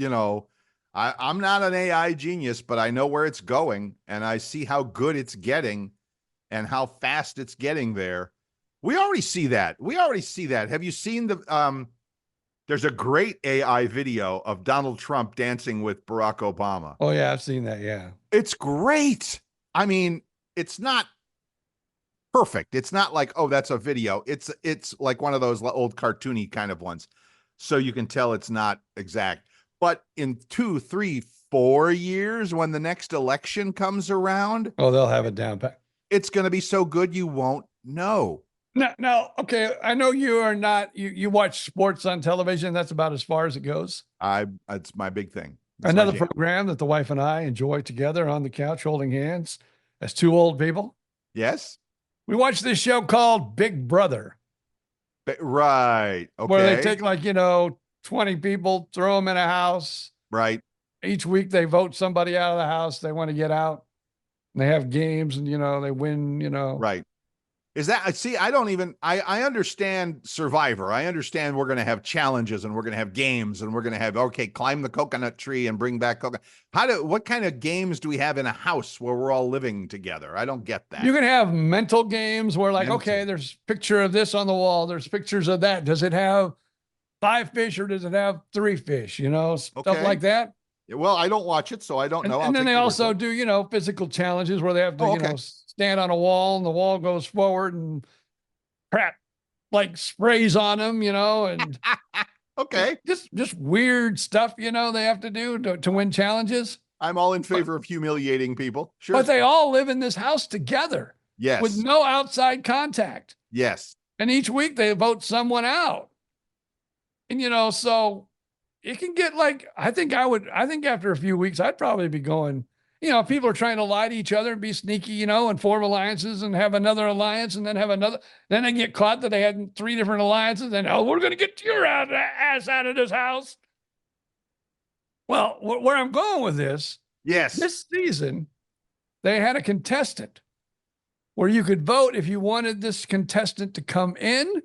I'm not an AI genius, but I know where it's going, and I see how good it's getting and how fast it's getting there. We already see that. Have you seen there's a great AI video of Donald Trump dancing with Barack Obama. Oh, yeah, I've seen that, yeah. It's great. I mean, it's not perfect. It's not like, oh, that's a video. It's like one of those old cartoony kind of ones. So you can tell it's not exact. But in 2, 3, 4 years, when the next election comes around, they'll have it down pat. It's going to be so good you won't know. No, okay. I know you are not. You watch sports on television. That's about as far as it goes. It's my big thing. Another program that the wife and I enjoy together on the couch, holding hands as two old people. Yes. We watch this show called Big Brother. Right. Okay. Where they take 20 people, throw them in a house. Right. Each week they vote somebody out of the house they want to get out. And they have games and, they win, Right. Is that, see, I understand Survivor. I understand we're going to have challenges and we're going to have games and we're going to have, climb the coconut tree and bring back coconut. What kind of games do we have in a house where we're all living together? I don't get that. You can have mental games where there's a picture of this on the wall. There's pictures of that. Does it have 5 fish or does it have 3 fish? Stuff Okay. like that. Well, I don't watch it, so I don't know. And then they also do, physical challenges where they have to, okay. stand on a wall and the wall goes forward and crap like sprays on them, and Okay. just weird stuff, they have to do to win challenges. I'm all in favor of humiliating people. Sure. But they all live in this house together. Yes. With no outside contact. Yes. And each week they vote someone out. And, so it can get like, I think after a few weeks, I'd probably be going, people are trying to lie to each other and be sneaky, and form alliances and have another alliance and then have another. Then they get caught that they had 3 different alliances and, we're going to get your ass out of this house. Well, where I'm going with this. Yes. This season, they had a contestant where you could vote if you wanted this contestant to come in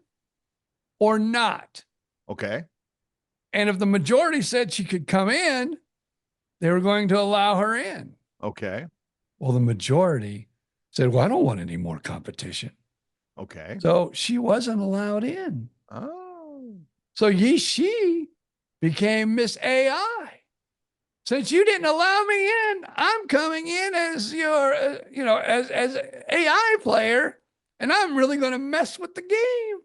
or not. Okay. And if the majority said she could come in, they were going to allow her in. Okay. Well, the majority said, well, I don't want any more competition. Okay. So she wasn't allowed in. Oh. So she became Miss AI. Since you didn't allow me in, I'm coming in as your, as AI player, and I'm really going to mess with the game.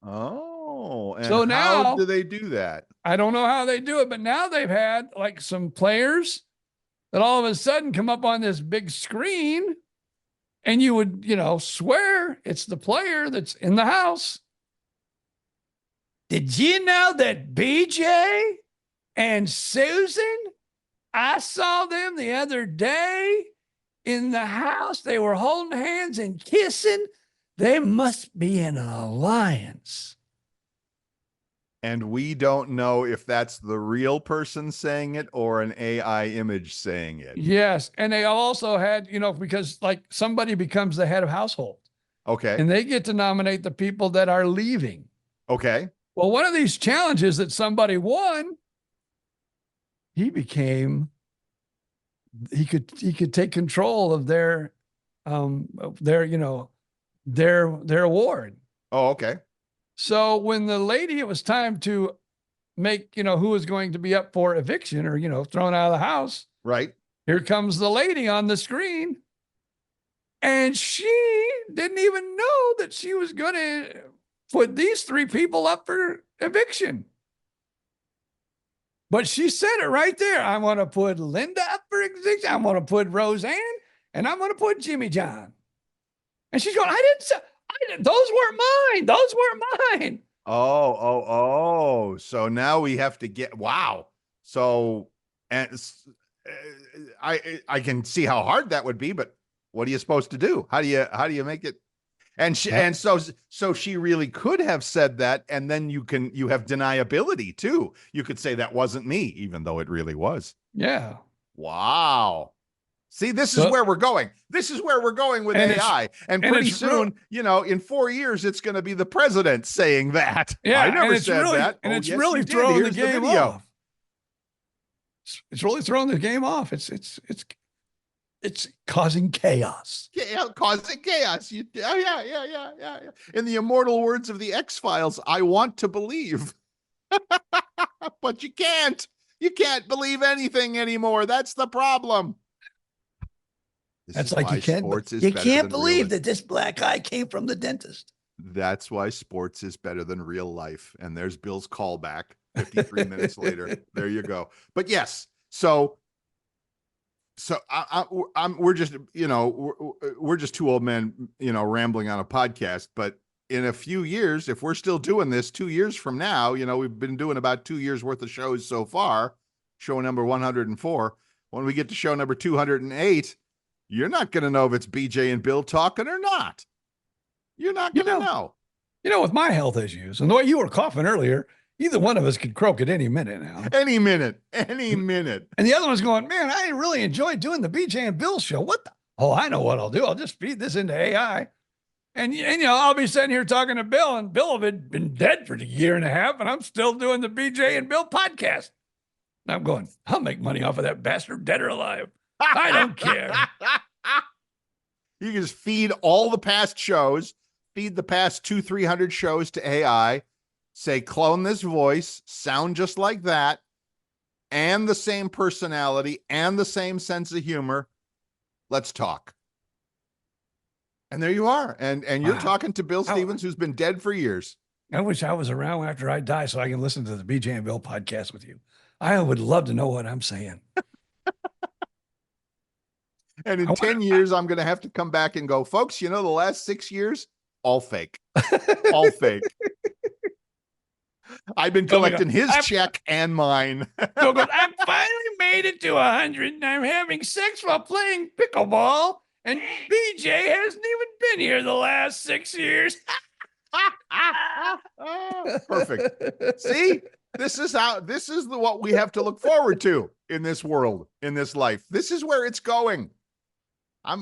Oh, and so now, how do they do that? I don't know how they do it, but now they've had like some players that all of a sudden come up on this big screen, and you would, swear it's the player that's in the house. Did you know that BJ and Susan, I saw them the other day in the house. They were holding hands and kissing. They must be in an alliance. And we don't know if that's the real person saying it or an AI image saying it. Yes. And they also had, because like somebody becomes the head of household. Okay. And they get to nominate the people that are leaving. Okay. Well, one of these challenges that somebody won, he could take control of their award. Oh, okay. So when the lady, it was time to make, who was going to be up for eviction or, thrown out of the house. Right. Here comes the lady on the screen. And she didn't even know that she was going to put these 3 people up for eviction. But she said it right there. I want to put Linda up for eviction. I'm going to put Roseanne, and I'm going to put Jimmy John. And she's going, those weren't mine. Those weren't mine. Oh. So now we have to get, wow. So, and I can see how hard that would be, but what are you supposed to do? How do you make it? And so she really could have said that. And then you have deniability too. You could say that wasn't me, even though it really was. Yeah. Wow. See, this is where we're going. This is where we're going with AI. And pretty soon, in 4 years, it's going to be the president saying that. Yeah, I never said that. And it's really throwing the game off. It's really throwing the game off. It's causing chaos. Yeah, causing chaos. Yeah. In the immortal words of the X-Files, I want to believe. But you can't. You can't believe anything anymore. That's the problem. That's like you can't believe that this black eye came from the dentist. That's why sports is better than real life. And there's Bill's callback 53 minutes later. There you go. But yes, so we're just, we're just 2 old men, rambling on a podcast. But in a few years, if we're still doing this 2 years from now, we've been doing about 2 years worth of shows so far, show number 104. When we get to show number 208, you're not going to know if it's BJ and Bill talking or not. You're not going to know. With my health issues and the way you were coughing earlier, either one of us could croak at any minute now. Any minute. And the other one's going, man, I really enjoyed doing the BJ and Bill show. What the? Oh, I know what I'll do. I'll just feed this into AI. And I'll be sitting here talking to Bill, and Bill will have been dead for a year and a half, and I'm still doing the BJ and Bill podcast. And I'm going, I'll make money off of that bastard, dead or alive. I don't care. You can just feed all the past shows, feed the past 200-300 shows to AI, say, clone this voice, sound just like that, and the same personality and the same sense of humor. Let's talk. And there you are. And you're talking to Bill Stevens, who's been dead for years. I wish I was around after I die so I can listen to the BJ and Bill podcast with you. I would love to know what I'm saying. And in 10 years, I'm going to have to come back and go, folks, the last 6 years, all fake. All fake. I've been collecting his check and mine. Bill goes, I finally made it to 100 and I'm having sex while playing pickleball. And BJ hasn't even been here the last 6 years. Perfect. See, this is what we have to look forward to in this world, in this life. This is where it's going.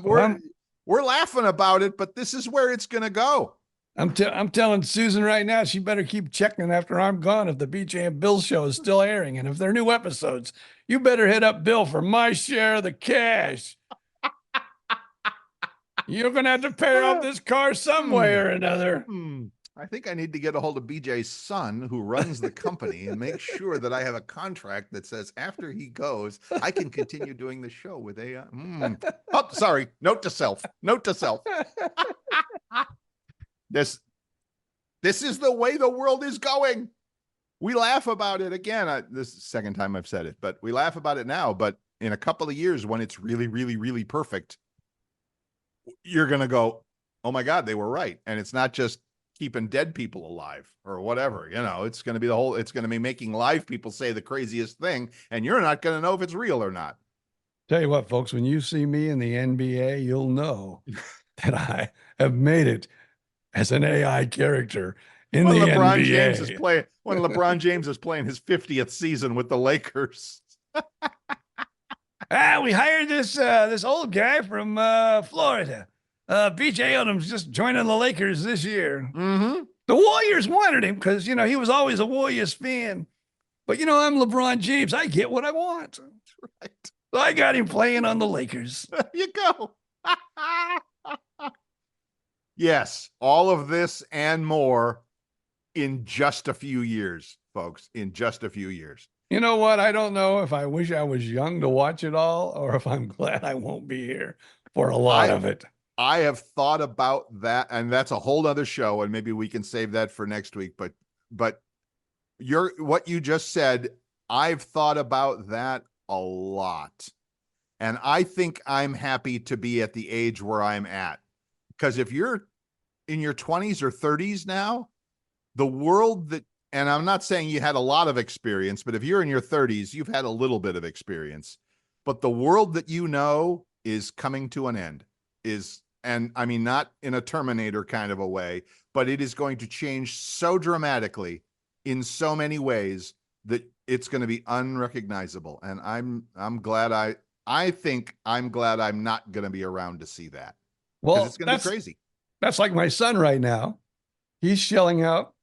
We're laughing about it, but this is where it's going to go. I'm telling Susan right now, she better keep checking after I'm gone if the BJ and Bill show is still airing. And if there are new episodes, you better hit up Bill for my share of the cash. You're going to have to pay off this car some way or another. I think I need to get a hold of BJ's son, who runs the company, and make sure that I have a contract that says after he goes, I can continue doing the show with AI. Oh, sorry. Note to self. Note to self. This is the way the world is going. We laugh about it again. This is the second time I've said it, but we laugh about it now. But in a couple of years, when it's really, really, really perfect, you're going to go, oh my God, they were right. And it's not just keeping dead people alive or whatever, it's going to be it's going to be making live people say the craziest thing. And you're not going to know if it's real or not. Tell you what, folks, when you see me in the NBA, you'll know that I have made it as an AI character in the NBA. When LeBron James is playing his 50th season with the Lakers. We hired this old guy from Florida. BJ Odom's just joining the Lakers this year. Mm-hmm. The Warriors wanted him because, he was always a Warriors fan. But, I'm LeBron James. I get what I want. That's right. So I got him playing on the Lakers. There you go. Yes, all of this and more in just a few years, folks, in just a few years. You know what? I don't know if I wish I was young to watch it all or if I'm glad I won't be here for a lot of it. I have thought about that, and that's a whole other show, and maybe we can save that for next week. But what you just said, I've thought about that a lot. And I think I'm happy to be at the age where I'm at. Because if you're in your 20s or 30s now, the world and I'm not saying you had a lot of experience, but if you're in your 30s, you've had a little bit of experience. But the world that is coming to an end. And I mean, not in a Terminator kind of a way, but it is going to change so dramatically in so many ways that it's going to be unrecognizable. And I'm glad I think I'm glad I'm not going to be around to see that. Well, it's going to be crazy. That's like my son right now. He's shelling out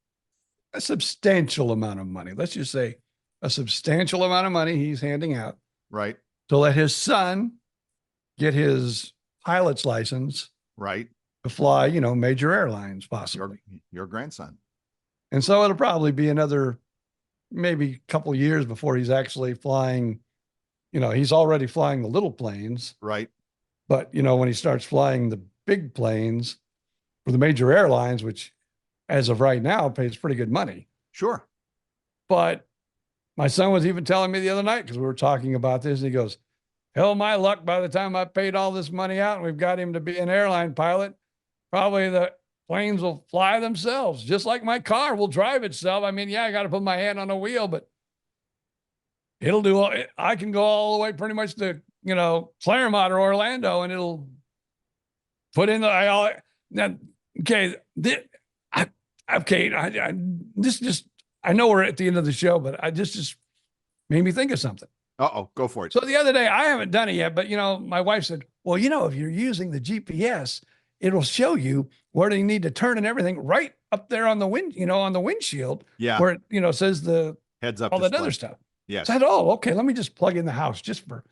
a substantial amount of money. Let's just say a substantial amount of money he's handing out. Right. To let his son get his pilot's license. Right. To fly, major airlines, possibly. Your grandson. And so it'll probably be another maybe couple of years before he's actually flying. He's already flying the little planes. Right. But, when he starts flying the big planes for the major airlines, which as of right now pays pretty good money. Sure. But my son was even telling me the other night, because we were talking about this, and he goes, hell, my luck, by the time I paid all this money out and we've got him to be an airline pilot, probably the planes will fly themselves, just like my car will drive itself. I mean, yeah, I got to put my hand on the wheel, but it'll do. I can go all the way pretty much to, Claremont or Orlando, and it'll put in the, I know we're at the end of the show, but I just made me think of something. Uh-oh, go for it. So the other day, I haven't done it yet, but, my wife said, well, if you're using the GPS, it'll show you where you need to turn and everything right up there on the on the windshield. Yeah. Where it, says the heads up, all that other stuff. Yes. So I said, oh, okay, let me just plug in the house just for,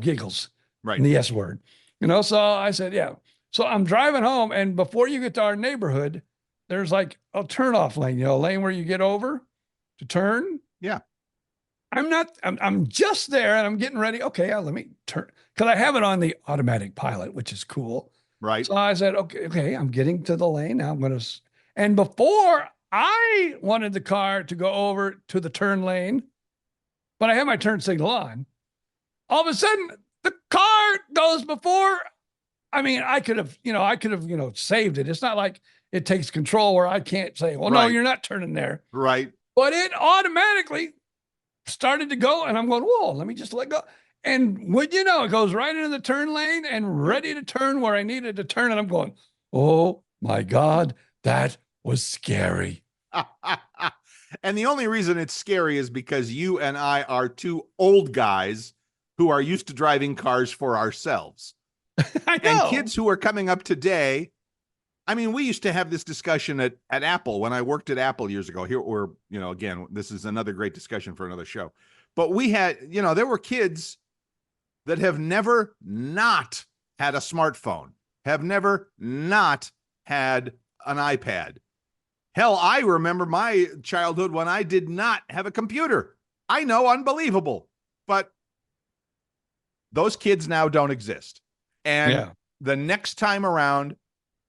giggles. Right. And the S word, so I said, yeah. So I'm driving home, and before you get to our neighborhood, there's like a turnoff lane, a lane where you get over to turn. Yeah. I'm just there and I'm getting ready. Okay, let me turn because I have it on the automatic pilot, which is cool. Right. So I said, okay, I'm getting to the lane. Now I'm going to, and before I wanted the car to go over to the turn lane, but I had my turn signal on. All of a sudden, the car goes before. I mean, I could have, saved it. It's not like it takes control where I can't say, well, no, you're not turning there. Right. But it automatically started to go, and I'm going, whoa, let me just let go. And would you know, it goes right into the turn lane and ready to turn where I needed to turn. And I'm going, oh my God, that was scary. And the only reason it's scary is because you and I are two old guys who are used to driving cars for ourselves. I know. And kids who are coming up today, I mean, we used to have this discussion at Apple when I worked at Apple years ago. Here, or, again, this is another great discussion for another show. But we had, there were kids that have never not had a smartphone, have never not had an iPad. Hell, I remember my childhood when I did not have a computer. I know, unbelievable. But those kids now don't exist. And the next time around,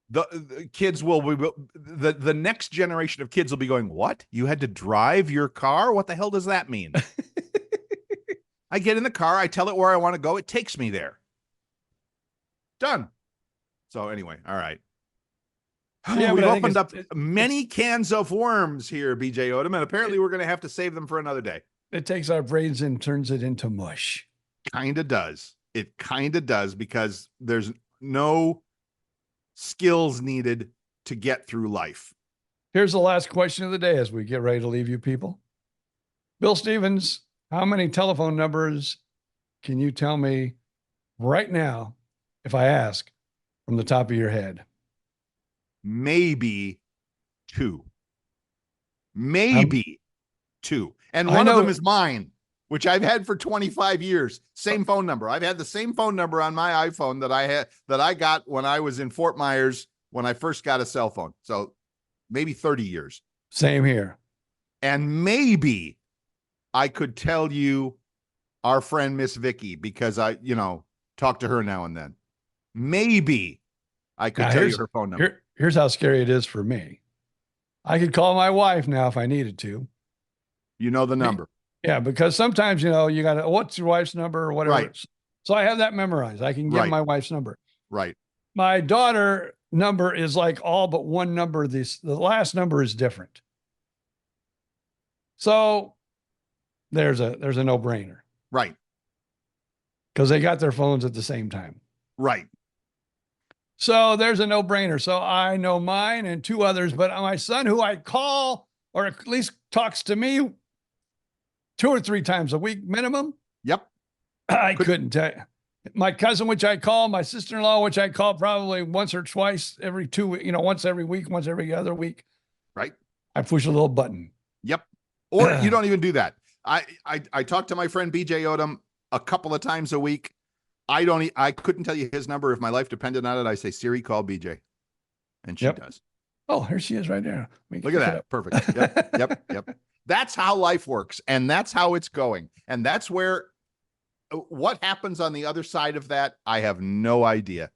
the kids will be, the next generation of kids will be going, what? You had to drive your car? What the hell does that mean? I get in the car, I tell it where I want to go, it takes me there. Done. So anyway, all right. Yeah, we've opened up many cans of worms here, BJ Odom, and apparently we're going to have to save them for another day. It takes our brains and turns it into mush. Kind of does. It kind of does, because there's no skills needed to get through life. Here's the last question of the day as we get ready to leave you people. Bill Stevens, how many telephone numbers can you tell me right now if I ask from the top of your head? Maybe 2. Maybe 2. And one of them is mine, which I've had for 25 years. Same phone number. I've had the same phone number on my iPhone that I got when I was in Fort Myers when I first got a cell phone. So maybe 30 years. Same here. And maybe I could tell you our friend Miss Vicky, because I, talk to her now and then. Maybe I could tell you her phone number. Here's how scary it is for me. I could call my wife now if I needed to. You know the number. Yeah, because sometimes, you got to, what's your wife's number or whatever. Right. So I have that memorized. I can give my wife's number. Right. My daughter number is like all but one number. The last number is different. So there's a no-brainer. Right. Because they got their phones at the same time. Right. So there's a no-brainer. So I know mine and 2 others, but my son, who I call or at least talks to me 2 or 3 times a week minimum. Yep. I couldn't tell you. My cousin, which I call, my sister-in-law, which I call probably once or twice every 2 weeks, once every week, once every other week. Right. I push a little button. Yep. Or you don't even do that. I talk to my friend BJ Odom a couple of times a week. I couldn't tell you his number if my life depended on it. I say, Siri, call BJ. And she does. Oh, here she is right there. Look at that. Perfect. Yep. That's how life works. And that's how it's going. And that's where, what happens on the other side of that, I have no idea.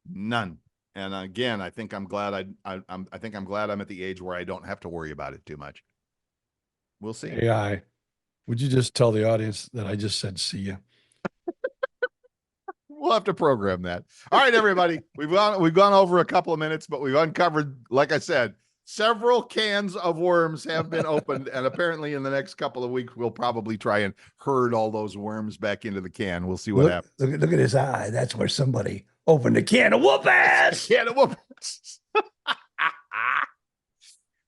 None. And again, I think I'm glad I'm glad I'm at the age where I don't have to worry about it too much. We'll see. AI, would you just tell the audience that I just said see you? We'll have to program that. All right, everybody. We've gone over a couple of minutes, but we've uncovered, like I said, several cans of worms have been opened, and apparently in the next couple of weeks, we'll probably try and herd all those worms back into the can. We'll see what happens. Look at his eye. That's where somebody opened a can of whoop-ass. Can of whoop-ass.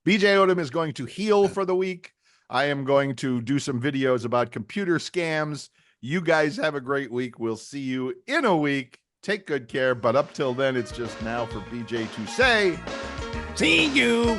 BJ Odom is going to heal for the week. I am going to do some videos about computer scams. You guys have a great week. We'll see you in a week. Take good care. But up till then, it's just now for BJ to say, see you.